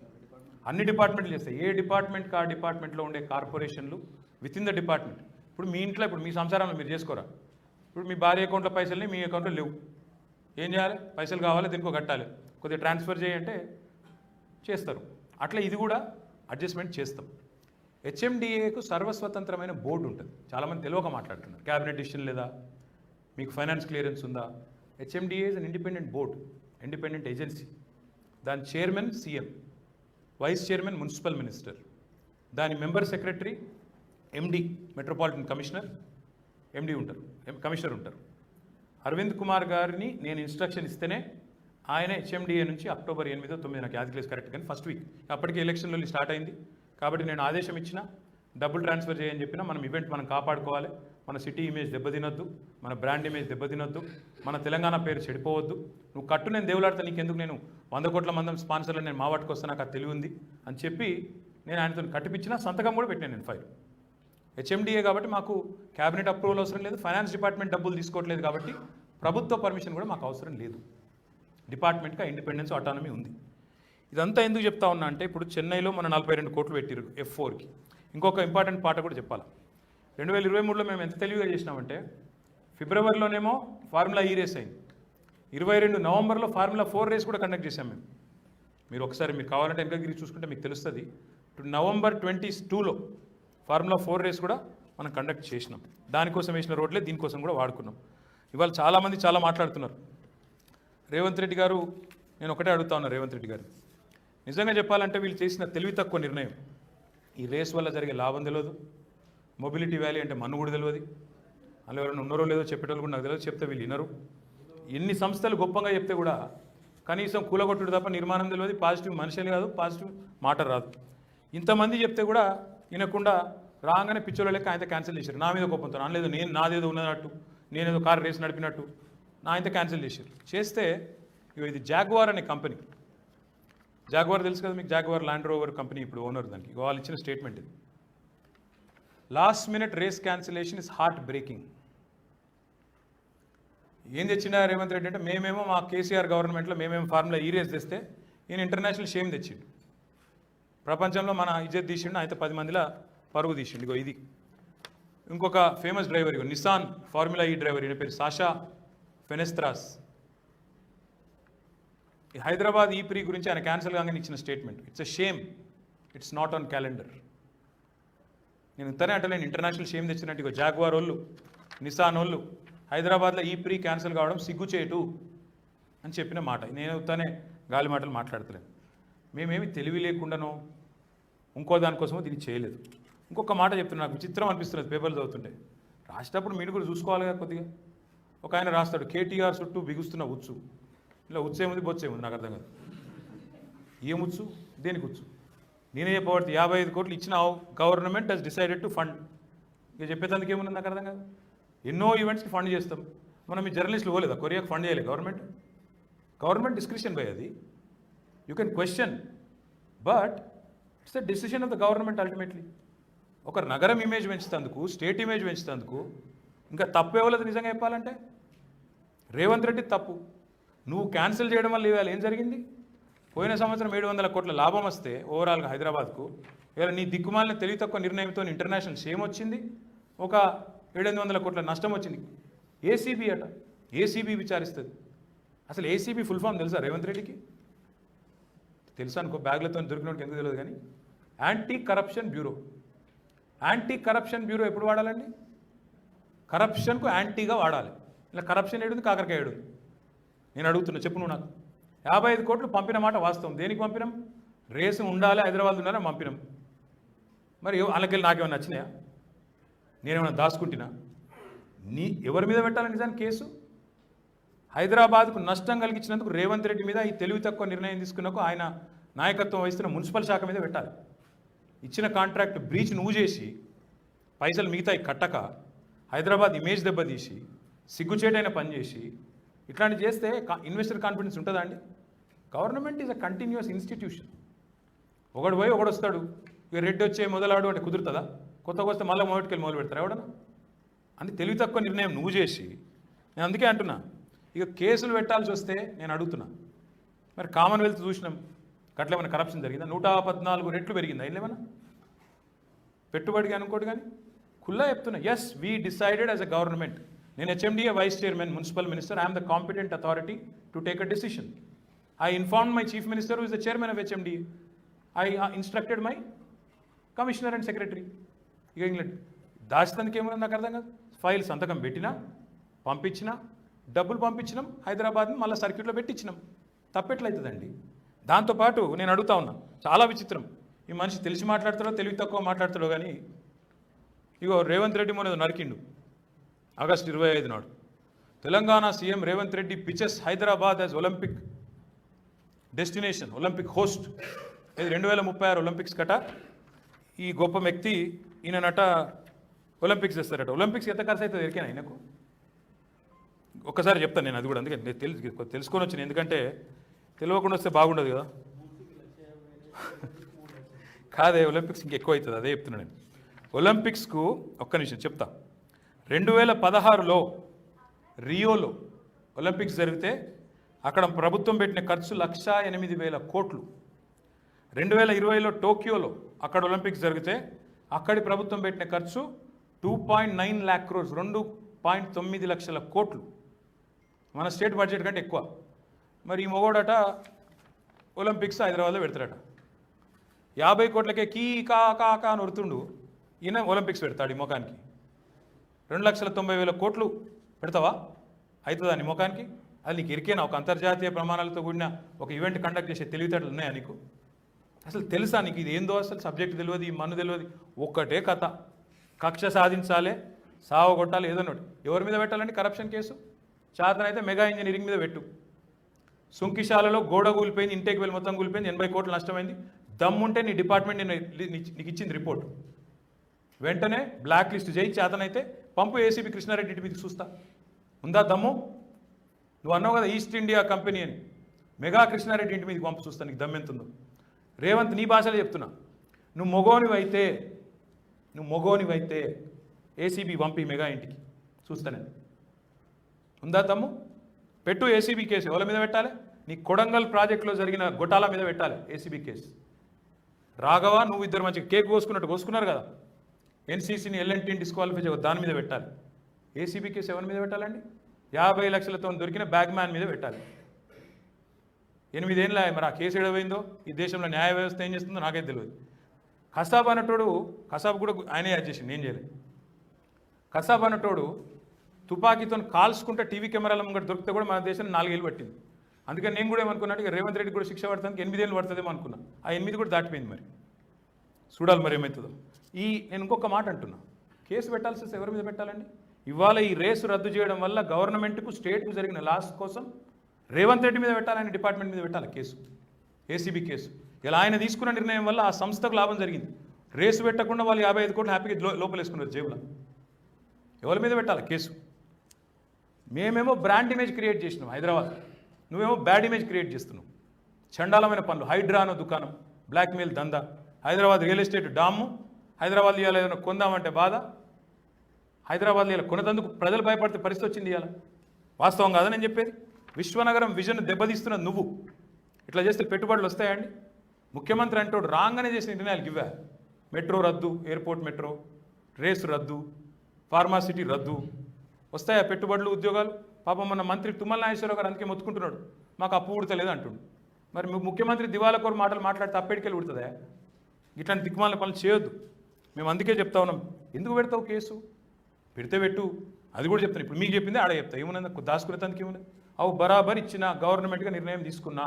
అన్ని డిపార్ట్మెంట్లు చేస్తాయి. ఏ డిపార్ట్మెంట్కి ఆ డిపార్ట్మెంట్లో ఉండే కార్పొరేషన్లు విత్ ఇన్ ద డిపార్ట్మెంట్. ఇప్పుడు మీ ఇంట్లో, ఇప్పుడు మీ సంసారంలో మీరు చేసుకోరా, ఇప్పుడు మీ భార్య అకౌంట్లో పైసల్ని మీ అకౌంట్లో లేవు, ఏం చేయాలి? పైసలు కావాలి, దీనికో కట్టాలి, కొద్దిగా ట్రాన్స్ఫర్ చేయంటే చేస్తారు. అట్లా ఇది కూడా అడ్జస్ట్మెంట్ చేస్తాం. హెచ్ఎండిఏకు సర్వస్వతంత్రమైన బోర్డు ఉంటుంది. చాలామంది తెలియక మాట్లాడుతున్నారు, క్యాబినెట్ డిసిషన్ లేదా, మీకు ఫైనాన్స్ క్లియరెన్స్ ఉందా? HMDA is an independent board, independent agency. దాని chairman CM, vice chairman municipal minister, దాని member secretary MD, metropolitan commissioner, MD ఉంటారు, కమిషనర్ ఉంటారు. అరవింద్ కుమార్ గారిని నేను ఇన్స్ట్రక్షన్ ఇస్తేనే ఆయన హెచ్ఎండిఏ నుంచి అక్టోబర్ 8, 9 నాకు యాద్ క్లేస్ కరెక్ట్, కానీ ఫస్ట్ వీక్ అప్పటికి ఎలక్షన్లో స్టార్ట్ అయింది కాబట్టి నేను ఆదేశం ఇచ్చిన, డబ్బులు ట్రాన్స్ఫర్ చేయని చెప్పినా. మనం ఈవెంట్ మనం కాపాడుకోవాలి, మన సిటీ ఇమేజ్ దెబ్బతినొద్దు, మన బ్రాండ్ ఇమేజ్ దెబ్బతినొద్దు, మన తెలంగాణ పేరు చెడిపోవద్దు. నువ్వు కట్టు, నేను దేవులాడితే నీకెందుకు, నేను 100 కోట్ల మంది స్పాన్సర్లు నేను మా వాటికి వస్తే నాకు అది తెలివి ఉంది అని చెప్పి నేను ఆయనతో కట్టిపించిన, సంతకం కూడా పెట్టాను నేను ఫైల్. హెచ్ఎండిఏ కాబట్టి మాకు క్యాబినెట్ అప్రూవల్ అవసరం లేదు, ఫైనాన్స్ డిపార్ట్మెంట్ డబ్బులు తీసుకోవట్లేదు కాబట్టి ప్రభుత్వ పర్మిషన్ కూడా మాకు అవసరం లేదు. డిపార్ట్మెంట్గా ఇండిపెండెన్స్, ఆటానమీ ఉంది. ఇదంతా ఎందుకు చెప్తా ఉన్నా అంటే, ఇప్పుడు చెన్నైలో మన 42 కోట్లు పెట్టిరు F4కి. ఇంకొక ఇంపార్టెంట్ పాట కూడా చెప్పాలి. 2023లో మేము ఎంత తెలివిగా చేసినామంటే, ఫిబ్రవరిలోనేమో ఫార్ములా ఈ రేస్ అయింది, 22 నవంబర్లో ఫార్ములా 4 రేస్ కూడా కండక్ట్ చేశాం మేము. మీరు ఒకసారి మీరు కావాలంటే వెనకగిరి చూసుకుంటే మీకు తెలుస్తుంది. నవంబర్ 22లో ఫార్ములా 4 రేస్ కూడా మనం కండక్ట్ చేసినాం. దానికోసం వేసిన రోడ్లే దీనికోసం కూడా వాడుకున్నాం. ఇవాళ చాలామంది చాలా మాట్లాడుతున్నారు. రేవంత్ రెడ్డి గారు, నేను ఒకటే అడుగుతా ఉన్నా రేవంత్ రెడ్డి గారు, నిజంగా చెప్పాలంటే వీళ్ళు చేసిన తెలివి తక్కువ నిర్ణయం. ఈ రేస్ వల్ల జరిగే లాభం తెలియదు, మొబిలిటీ వ్యాలీ అంటే మన్ను కూడా తెలియదు, అందులో ఎవరైనా ఉన్నారో లేదో చెప్పేటోళ్ళు కూడా నాకు తెలియదు, చెప్తే వీళ్ళు వినరు. ఎన్ని సంస్థలు గొప్పగా చెప్తే కూడా కనీసం కూలగొట్టుడు తప్ప నిర్మాణం తెలియదు, పాజిటివ్ మనుషులు కాదు, పాజిటివ్ మాట రాదు. ఇంతమంది చెప్తే కూడా వినకుండా రాగానే పిచ్చోళ్ళ లెక్క ఆయన క్యాన్సిల్ చేశారు. నా మీద కోపంతో అనలేదు, నేను నాదేదో ఉన్నట్టు, నేనేదో కారు రేస్ నడిపినట్టు నా ఆయనతో క్యాన్సిల్ చేశారు. చేస్తే ఇది జాగ్వార్ అనే కంపెనీ, జాగ్వార్ తెలుసు కదా మీకు, జాగ్వార్ ల్యాండ్ రోవర్ కంపెనీ ఇప్పుడు ఓనర్. దానికి వాళ్ళు ఇచ్చిన స్టేట్మెంట్ ఇది. Last minute race cancellation is heart breaking. ఏం తెచ్చిండా రేవంత్ రెడ్డి అంటే, మేమేమో మా కేసీఆర్ గవర్నమెంట్లో మేమేమో ఫార్ములా ఈ రేస్ తెస్తే ఈయన ఇంటర్నేషనల్ షేమ్ తెచ్చిండు, ప్రపంచంలో మన ఇజ్జత్ తీసిండు, అయితే 10 మందిలో పరుగు తీసిండు. ఇగో ఇది ఇంకొక ఫేమస్ డ్రైవర్, ఇగో నిసాన్ ఫార్ములా ఈ డ్రైవర్, ఈయన పేరు సాషా ఫెనెస్త్రాస్. హైదరాబాద్ ఈ ప్రీ గురించి ఆయన క్యాన్సిల్ కాగానే ఇచ్చిన statement, it's a shame, it's not on calendar. నేను ఇంతనే అంటే నేను ఇంటర్నేషనల్ షేమ్ తెచ్చినట్టు ఇగో జాగ్వార్ వాళ్ళు, నిసాన్ వాళ్ళు హైదరాబాద్లో ఈ ప్రీ క్యాన్సిల్ కావడం సిగ్గుచేటు అని చెప్పిన మాట. నేను తనే గాలి మాటలు మాట్లాడతలేను. మేమేమి తెలివి లేకుండానో ఇంకో దానికోసమో దీన్ని చేయలేదు. ఇంకొక మాట చెప్తున్నా, నాకు విచిత్రం అనిపిస్తున్నది పేపర్లు చదువుతుంటే. రాసేటప్పుడు మీరు కూడా చూసుకోవాలి కదా కొద్దిగా. ఒక ఆయన రాస్తాడు, కేటీఆర్ చుట్టూ బిగుస్తున్న ఉచ్చు. ఇలా ఉచ్చేముంది బొచ్చేముంది నాకు అర్థం కాదు. ఏముచ్చు, దేనికి ఉచ్చు? నేనే చెప్పబడితే 55 కోట్లు ఇచ్చిన government has decided to fund. ఇక చెప్పేదానికి ఏముంది నాకు అర్థం కాదు. ఎన్నో ఈవెంట్స్కి ఫండ్ చేస్తాం మనం. మీ జర్నలిస్టులు పోలేదా కొరియాకి ఫండ్ చేయలేదు గవర్నమెంట్ డిస్క్రిప్షన్ బై అది. You can question, but it's the decision of the government ultimately. ఒక నగరం ఇమేజ్ పెంచుతందుకు, స్టేట్ ఇమేజ్ పెంచుతందుకు ఇంకా తప్పు ఇవ్వలేదు. నిజంగా చెప్పాలంటే రేవంత్ రెడ్డి తప్పు. నువ్వు క్యాన్సిల్ చేయడం వల్ల ఇవాళ ఏం జరిగింది? పోయిన సంవత్సరం 700 కోట్ల లాభం వస్తే ఓవరాల్గా హైదరాబాద్కు, ఇవాళ నీ దిక్కుమాలిన తెలివి తక్కువ నిర్ణయంతో ఇంటర్నేషనల్ షేమ్ వచ్చింది, ఒక 700 కోట్ల నష్టం వచ్చింది. ఏసీబీ అట, ఏసీబీ విచారిస్తుంది. అసలు ఏసీబీ ఫుల్ ఫామ్ తెలుసా రేవంత్ రెడ్డికి? తెలుసా అనుకో, బ్యాగ్లతో దొరికినోడికి ఎందుకు తెలియదు కానీ, anti corruption bureau. Anti corruption bureau ఎప్పుడు వాడాలండి? కరప్షన్కు యాంటీగా వాడాలి. ఇలా కరప్షన్ ఏడుంది, కాకరకాయ ఏడుంది? నేను అడుగుతున్నా, చెప్పు నువ్వు నాకు. 55 కోట్లు పంపిన మాట వాస్తవం. దేనికి పంపినాం? రేసు ఉండాలి, హైదరాబాద్ ఉండాలని పంపినాం. మరి వాళ్ళకెళ్ళి నాకేమైనా నచ్చినాయా? నేనేమైనా దాచుకుంటున్నా? ఎవరి మీద పెట్టాలి నిజానికి కేసు? హైదరాబాద్కు నష్టం కలిగించినందుకు రేవంత్ రెడ్డి మీద ఈ తెలివి తక్కువ నిర్ణయం తీసుకున్నకు ఆయన నాయకత్వం వహిస్తున్న మున్సిపల్ శాఖ మీద పెట్టాలి. ఇచ్చిన కాంట్రాక్ట్ బ్రీచ్ నువ్వు చేసి పైసలు మిగతాయి కట్టక హైదరాబాద్ ఇమేజ్ దెబ్బతీసి సిగ్గుచేటైన పని చేసి ఇట్లాంటి చేస్తే ఇన్వెస్టర్ కాన్ఫిడెన్స్ ఉంటుందా అండి? Government is a continuous institution. ఒకడు పోయి ఒకడు వస్తాడు, ఇక రెడ్డి వచ్చే మొదలాడు అంటే కుదురుతుందా? కొత్తగా వస్తే మళ్ళీ మొదటికెళ్ళి మొదలు పెడతారు ఎవడన్నా? అని తెలివి తక్కువ నిర్ణయం నువ్వు చేసి, నేను అందుకే అంటున్నా, ఇక కేసులు పెట్టాల్సి వస్తే నేను అడుగుతున్నా, మరి కామన్వెల్త్ చూసినాం, గట్లేమన్నా కరప్షన్ జరిగిందా? 114 రెట్లు పెరిగిందా? ఏమన్నా పెట్టుబడికి అనుకోడు కానీ ఖుల్లా చెప్తున్నా, yes we decided as a government. నేను HMDA vice chairman, municipal minister, I'm the competent authority to take a decision. I informed my chief minister, who is the chairman of HMDA. I instructed my commissioner and secretary. ఇక England దాచితానికి ఏమన్నా నాకు అర్థం కాదు. File సంతకం పెట్టినా, పంపించినా, డబ్బులు పంపించినాం, హైదరాబాద్ని మళ్ళీ సర్క్యూట్లో పెట్టించినాం. తప్పెట్లయితుందండి? దాంతోపాటు నేను అడుగుతా ఉన్నా, చాలా విచిత్రం, ఈ మనిషి తెలిసి మాట్లాడతాడో తెలివి తక్కువ మాట్లాడతాడో కానీ, ఇగో రేవంత్ రెడ్డి మొన్న నరికిండు ఆగస్టు 25 నాడు. Telangana CM Revanth Reddy pitches Hyderabad as Olympic destination, Olympic host. ఇది 2036 ఒలింపిక్స్ కట. ఈ గొప్ప వ్యక్తి ఈయనట ఒలింపిక్స్ చేస్తారట. ఒలింపిక్స్ ఎంత ఖర్చు అవుతుంది ఎరికేనా ఆయనకు? ఒక్కసారి చెప్తాను నేను, అది కూడా అందుకే నేను తెలుసుకొని వచ్చిన, ఎందుకంటే తెలియకుండా వస్తే బాగుండదు కదా. కాదే, ఒలింపిక్స్ ఇంకెక్కువ అవుతుంది, అదే చెప్తున్నాను నేను. ఒలింపిక్స్కు ఒక్క నిమిషం చెప్తా. 2016లో రియోలో ఒలింపిక్స్ జరిగితే అక్కడ ప్రభుత్వం పెట్టిన ఖర్చు 1,08,000 కోట్లు. 2020లో టోక్యోలో అక్కడ ఒలింపిక్స్ జరిగితే అక్కడి ప్రభుత్వం పెట్టిన ఖర్చు 2.9 lakh crores, 2.9 లక్షల కోట్లు. మన స్టేట్ బడ్జెట్ కంటే ఎక్కువ. మరి ఈ మొగోడట ఒలింపిక్స్ హైదరాబాద్లో పెడతాడట. 50 కోట్లకే కీ కా కా కా అని వరుతుండు, ఈయన ఒలింపిక్స్ పెడతాడు ఈ ముఖానికి. 2,90,000 కోట్లు పెడతావా? అవుతుందా నీ ముఖానికి? అది నీకు ఇరికేనా? ఒక అంతర్జాతీయ ప్రమాణాలతో కూడిన ఒక ఈవెంట్ కండక్ట్ చేసే తెలివితేటలు ఉన్నాయా నీకు? అసలు తెలుసా నీకు ఇది ఏందో? అసలు సబ్జెక్ట్ తెలియదు, ఈ మన్ను తెలియదు. ఒక్కటే కథ, కక్ష సాధించాలి, సావగొట్టాలి, ఏదన్నట్టు. ఎవరి మీద పెట్టాలండి కరప్షన్ కేసు? చేతనైతే మెగా ఇంజనీరింగ్ మీద పెట్టు. సుంకిశాలలో గోడ కూలిపోయింది, ఇంటేక్ వెళ్ళి మొత్తం కూలిపోయింది, 80 కోట్లు నష్టమైంది. దమ్ముంటే నీ డిపార్ట్మెంట్ నీకు ఇచ్చింది రిపోర్ట్, వెంటనే బ్లాక్ లిస్ట్ చేయి, చేతనైతే పంపు ఏసీబీ కృష్ణారెడ్డి ఇంటి మీదకి చూస్తా. ఉందా దమ్ము? నువ్వు అన్నావు కదా ఈస్ట్ ఇండియా కంపెనీ అని, మెగా కృష్ణారెడ్డి ఇంటి మీదకి పంపు చూస్తా నీకు దమ్మెంతుందో. రేవంత్ నీ భాషలో చెప్తున్నా, నువ్వు మొగోనివైతే ఏసీబీ పంపి మెగా ఇంటికి చూస్తానే. ఉందా తమ్ము? పెట్టు ఏసీబీ కేసు. ఎవరి మీద పెట్టాలి? నీ కొడంగల్ ప్రాజెక్టులో జరిగిన గొటాల మీద పెట్టాలి ఏసీబీ కేసు. రాఘవ నువ్వు ఇద్దరు మంచిగా కేక్ కోసుకున్నట్టు కోసుకున్నారు కదా, ఎన్సీసీని ఎల్ఎన్టీని డిస్క్వాలిఫై చేయ, దాని మీద పెట్టాలి. ఏసీబీ కేసు ఎవరి మీద పెట్టాలండి? 50 లక్షలతో దొరికిన బ్యాగ్ మ్యాన్ మీద పెట్టాలి. 8 ఏళ్ళ మరి ఆ కేసు ఎడవైందో, ఈ దేశంలో న్యాయ వ్యవస్థ ఏం చేస్తుందో నాకైతే తెలియదు. కసాబ్ అన్నటోడు, కసాబ్ కూడా ఆయనే యాడ్ చేసింది, నేను చేయలేదు. కసాబ్ అన్నటోడు తుపాకీతో కాల్చుకుంటే టీవీ కెమెరాల ముంగట దొరికితే కూడా మన దేశం 4 ఏళ్ళు పట్టింది. అందుకని నేను కూడా ఏమనుకున్నాను, ఇక రేవంత్ రెడ్డి కూడా శిక్ష పడతానికి 8 ఏళ్ళు పడుతుందేమో అనుకున్నా. ఆ 8 కూడా దాటిపోయింది. మరి చూడాలి మరి ఏమవుతుందో. నేను ఇంకొక మాట అంటున్నా, కేసు పెట్టాల్సి వస్తే ఎవరి మీద పెట్టాలండి? ఇవాళ ఈ రేసు రద్దు చేయడం వల్ల గవర్నమెంట్కు స్టేట్కు జరిగిన లాస్ కోసం రేవంత్ రెడ్డి మీద పెట్టాలని డిపార్ట్మెంట్ మీద పెట్టాలి కేసు, ఏసీబీ కేసు. ఇలా ఆయన తీసుకున్న నిర్ణయం వల్ల ఆ సంస్థకు లాభం జరిగింది. రేసు పెట్టకుండా వాళ్ళు 55 కోట్లు హ్యాపీగా లోపలేసుకున్నారు జేబులో. ఎవరి మీద పెట్టాలి కేసు? మేమేమో బ్రాండ్ ఇమేజ్ క్రియేట్ చేసినాం హైదరాబాద్, నువ్వేమో బ్యాడ్ ఇమేజ్ క్రియేట్ చేస్తున్నావు. చండాలమైన పనులు, హైడ్రా అనే దుకాణం, బ్లాక్మెయిల్ దందా, Hyderabad real estate dam, Hyderabad ఇవాళ ఏదైనా కొందామంటే బాధ, హైదరాబాద్లో ఇలా కొనతందుకు ప్రజలు భయపడితే పరిస్థితి వచ్చింది. ఇవాళ వాస్తవం కాదని నేను చెప్పేది. విశ్వనగరం విజన్ దెబ్బతీస్తున్నది నువ్వు. ఇట్లా చేస్తే పెట్టుబడులు వస్తాయండి? ముఖ్యమంత్రి అంటోడు రాగానే చేసిన నిర్ణయాలు ఇవ్వా. మెట్రో రద్దు, ఎయిర్పోర్ట్ మెట్రో, రేసు రద్దు, ఫార్మాసిటీ రద్దు, వస్తాయా పెట్టుబడులు, ఉద్యోగాలు? పాపం మన మంత్రి తుమ్మల నాగేశ్వరరావు గారు అందుకే మొత్తుకుంటున్నాడు, మాకు అప్పు ఉడతలేదు అంటుండు. మరి ముఖ్యమంత్రి దివాళకోరు మాటలు మాట్లాడితే అప్పటికెళ్ళి ఉడుతుందా? ఇట్లాంటి దిక్కుమాల పనులు చేయొద్దు. మేము అందుకే చెప్తా ఉన్నాం, ఎందుకు పెడతావు కేసు? పెడితే పెట్టు, అది కూడా చెప్తాను. ఇప్పుడు మీకు చెప్పింది ఆడ చెప్తా, ఏమున్నది దాచుకునే తందుకు ఏమున్నది? అవు బరాబర్ ఇచ్చిన, గవర్నమెంట్గా నిర్ణయం తీసుకున్నా.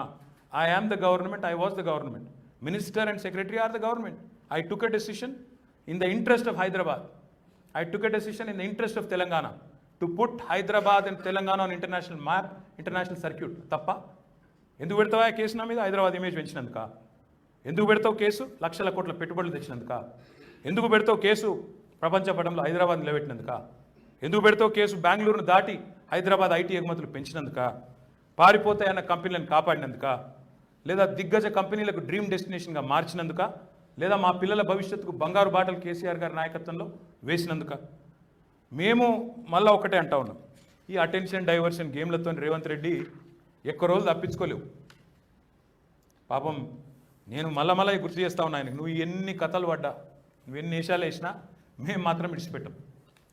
I am the government, I was the government. Minister and secretary are the government. I took a decision in the interest of Hyderabad. I took a decision in the interest of Telangana to put Hyderabad and Telangana on international map, international circuit. Tappa? ఎందుకు పెడతావా case నా మీద? Hyderabad image పెంచినందుక? ఎందుకు పెడతావు case? లక్షల కోట్ల పెట్టుబడులు తెచ్చినందుక? ఎందుకు పెడతావు కేసు ప్రపంచ పటంలో హైదరాబాద్ నిలబెట్టినందుక? ఎందుకు పెడతావు కేసు బెంగళూరును దాటి హైదరాబాద్ ఐటీ ఎగుమతులు పెంచినందుక? పారిపోతాయన్న కంపెనీలను కాపాడినందుక? లేదా దిగ్గజ కంపెనీలకు డ్రీమ్ డెస్టినేషన్గా మార్చినందుక? లేదా మా పిల్లల భవిష్యత్తుకు బంగారు బాటలు కేసీఆర్ గారి నాయకత్వంలో వేసినందుక? మేము మళ్ళీ ఒకటే అంటా ఉన్నాం, ఈ అటెన్షన్ డైవర్షన్ గేమ్లతో రేవంత్ రెడ్డి ఎక్కువ రోజులు తప్పించుకోలేవు. పాపం నేను మళ్ళీ గుర్తు చేస్తా ఉన్నా ఆయనకు, నువ్వు ఎన్ని కథలు పడ్డా, నువ్వు ఎన్ని వేషాలు వేసినా మేము మాత్రం ఇడిచిపెట్టాం.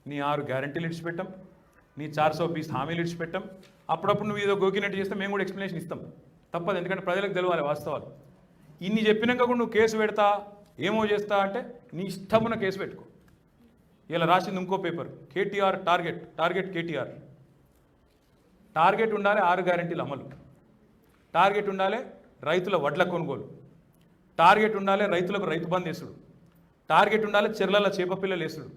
నీ 6 గ్యారంటీలు ఇడిచిపెట్టాం, నీ 420 హామీలు ఇడిచిపెట్టాం. అప్పుడప్పుడు నువ్వు ఏదో గోకినట్టు చేస్తే మేము కూడా ఎక్స్ప్లెనేషన్ ఇస్తాం, తప్పదు. ఎందుకంటే ప్రజలకు తెలియాలి వాస్తవాలు. ఇన్ని చెప్పినాక కూడా నువ్వు కేసు పెడతా ఏమో చేస్తా అంటే నీ ఇష్టమున్న కేసు పెట్టుకో. ఇలా రాసింది ఇంకో paper, KTR target KTR. Target ఉండాలి 6 గ్యారెంటీల అమలు, టార్గెట్ ఉండాలి రైతుల వడ్ల కొనుగోలు, టార్గెట్ ఉండాలి రైతులకు రైతు బంధు వేసుడు, టార్గెట్ ఉండాలి చెర్లల చేప పిల్లలు వేసుడు,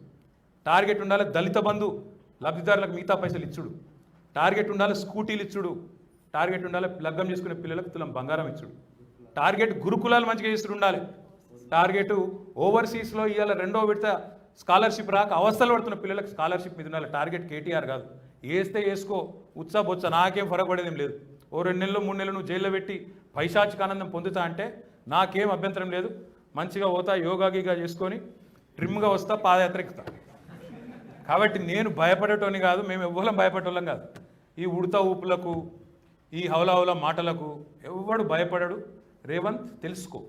టార్గెట్ ఉండాలి దళిత బంధు లబ్ధిదారులకు మిగతా పైసలు ఇచ్చుడు, టార్గెట్ ఉండాలి స్కూటీలు ఇచ్చుడు, టార్గెట్ ఉండాలి లగ్గం చేసుకునే పిల్లలకు తులం బంగారం ఇచ్చుడు, టార్గెట్ గురుకులాలు మంచిగా చేస్తుడు ఉండాలి, టార్గెట్ ఓవర్సీస్లో ఇవాళ 2వ విడత స్కాలర్షిప్ రాక అవస్థలు పడుతున్న పిల్లలకు స్కాలర్షిప్ మీద ఉండాలి. టార్గెట్ కేటీఆర్ కాదు. వేస్తే వేసుకో, ఉత్సాహొచ్చా, నాకేం ఫరకపడేదేం లేదు. ఓ 2 నెలలు 3 నెలలు నువ్వు జైల్లో పెట్టి పైశాచిక ఆనందం పొందుతా అంటే నాకేం అభ్యంతరం లేదు. మంచిగా పోతా, యోగాగిగా చేసుకొని ట్రిమ్గా వస్తా, పాదయాత్ర ఎక్కుతా. కాబట్టి నేను భయపడేటోని కాదు, మేము ఎవ్వరం భయపడేటోళ్ళం కాదు. ఈ ఉడత ఊపులకు, ఈ హౌలా మాటలకు ఎవ్వడు భయపడడు. రేవంత్ తెలుసుకో,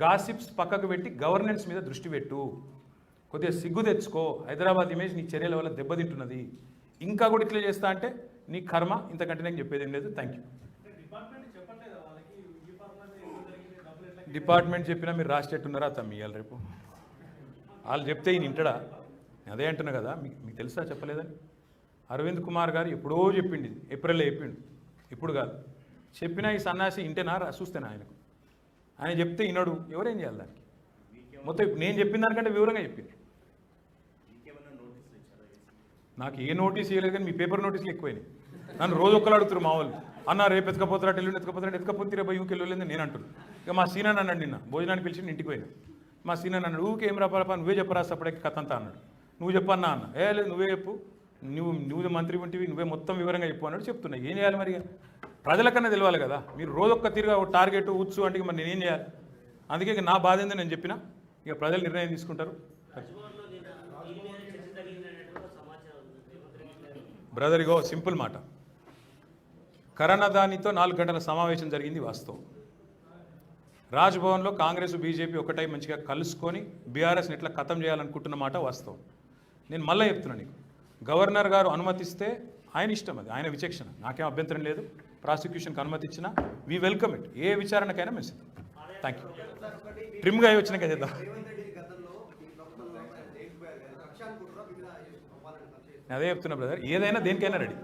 గాసిప్స్ పక్కకు పెట్టి గవర్నెన్స్ మీద దృష్టి పెట్టు, కొద్దిగా సిగ్గు తెచ్చుకో. హైదరాబాద్ ఇమేజ్ నీ చర్యల వల్ల దెబ్బతింటున్నది. ఇంకా కూడా ఇట్లా చేస్తా అంటే నీ కర్మ, ఇంతకంటే నేను చెప్పేది ఏం లేదు. Thank you. డిపార్ట్మెంట్ చెప్పినా మీరు రాసేట్టున్నారా తమ్మి ఇవాళ రేపు? వాళ్ళు చెప్తే ఈయన ఇంటడా? అదే అంటున్నా కదా, మీకు తెలుసా చెప్పలేదని? అరవింద్ కుమార్ గారు ఎప్పుడో చెప్పిండి, ఏప్రిల్లో చెప్పిండు, ఇప్పుడు కాదు. చెప్పినా ఈ సన్నాసి ఇంటేనా చూస్తేనా ఆయనకు? ఆయన చెప్తే ఈనాడు ఎవరేం చేయాలి దానికి? మొత్తం నేను చెప్పిన దానికంటే వివరంగా చెప్పింది. నాకు ఏ నోటీస్ ఇవ్వలేదు, కానీ మీ పేపర్ నోటీసులు ఎక్కువైనాయి. నన్ను రోజు ఒక్కరు అడుగుతారు మా వాళ్ళు, అన్న రేపు ఎత్తుకపోతారా, ఎల్లుండి ఎత్తుకపోతారా, ఎత్తుకపోతే రేపు యూకి వెళ్ళలేదు నేను అంటున్నాను. ఇక మా సీనియర్ అన్నాడు, నిన్న భోజనానికి పిలిచి ఇంటికి పోయినా. మా సీనియర్ అన్నాడు, ఊకే ఏం రాపా నువ్వే చెప్పరా సపరేట్ కథ అంతా అన్నాడు. నువ్వు చెప్పన్నా అన్న, లేదు నువ్వే చెప్పు, నువ్వు మంత్రి ఉంటివి, నువ్వే మొత్తం వివరంగా చెప్పు అన్నాడు. చెప్తున్నా, ఏం చేయాలి మరి? ప్రజలకన్నా తెలియాలి కదా. మీరు రోజొక్క తీరుగా టార్గెట్ ఊడ్చు అంటే మరి నేనేం చేయాలి? అందుకే ఇక నా బాధ ఏందో నేను చెప్పినా, ఇక ప్రజలు నిర్ణయం తీసుకుంటారు. బ్రదర్ ఇగో సింపుల్ మాట, కరణదానితో 4 గంటల సమావేశం జరిగింది వాస్తవం. రాజ్భవన్లో కాంగ్రెస్ బీజేపీ ఒకటై మంచిగా కలుసుకొని బీఆర్ఎస్ని ఎట్లా ఖతం చేయాలనుకుంటున్న మాట వాస్తవం. నేను మళ్ళీ చెప్తున్నా, నీకు గవర్నర్ గారు అనుమతిస్తే ఆయన ఇష్టం, అది ఆయన విచక్షణ, నాకేం అభ్యంతరం లేదు. ప్రాసిక్యూషన్కి అనుమతి ఇచ్చినా వీ వెల్కమ్ ఇట్, ఏ విచారణకైనా మేము సిద్ధం. Thank you. ట్రిమ్గా వచ్చినాక చేద్దాం. అదే చెప్తున్నా బ్రదర్, ఏదైనా దేనికైనా రెడీ.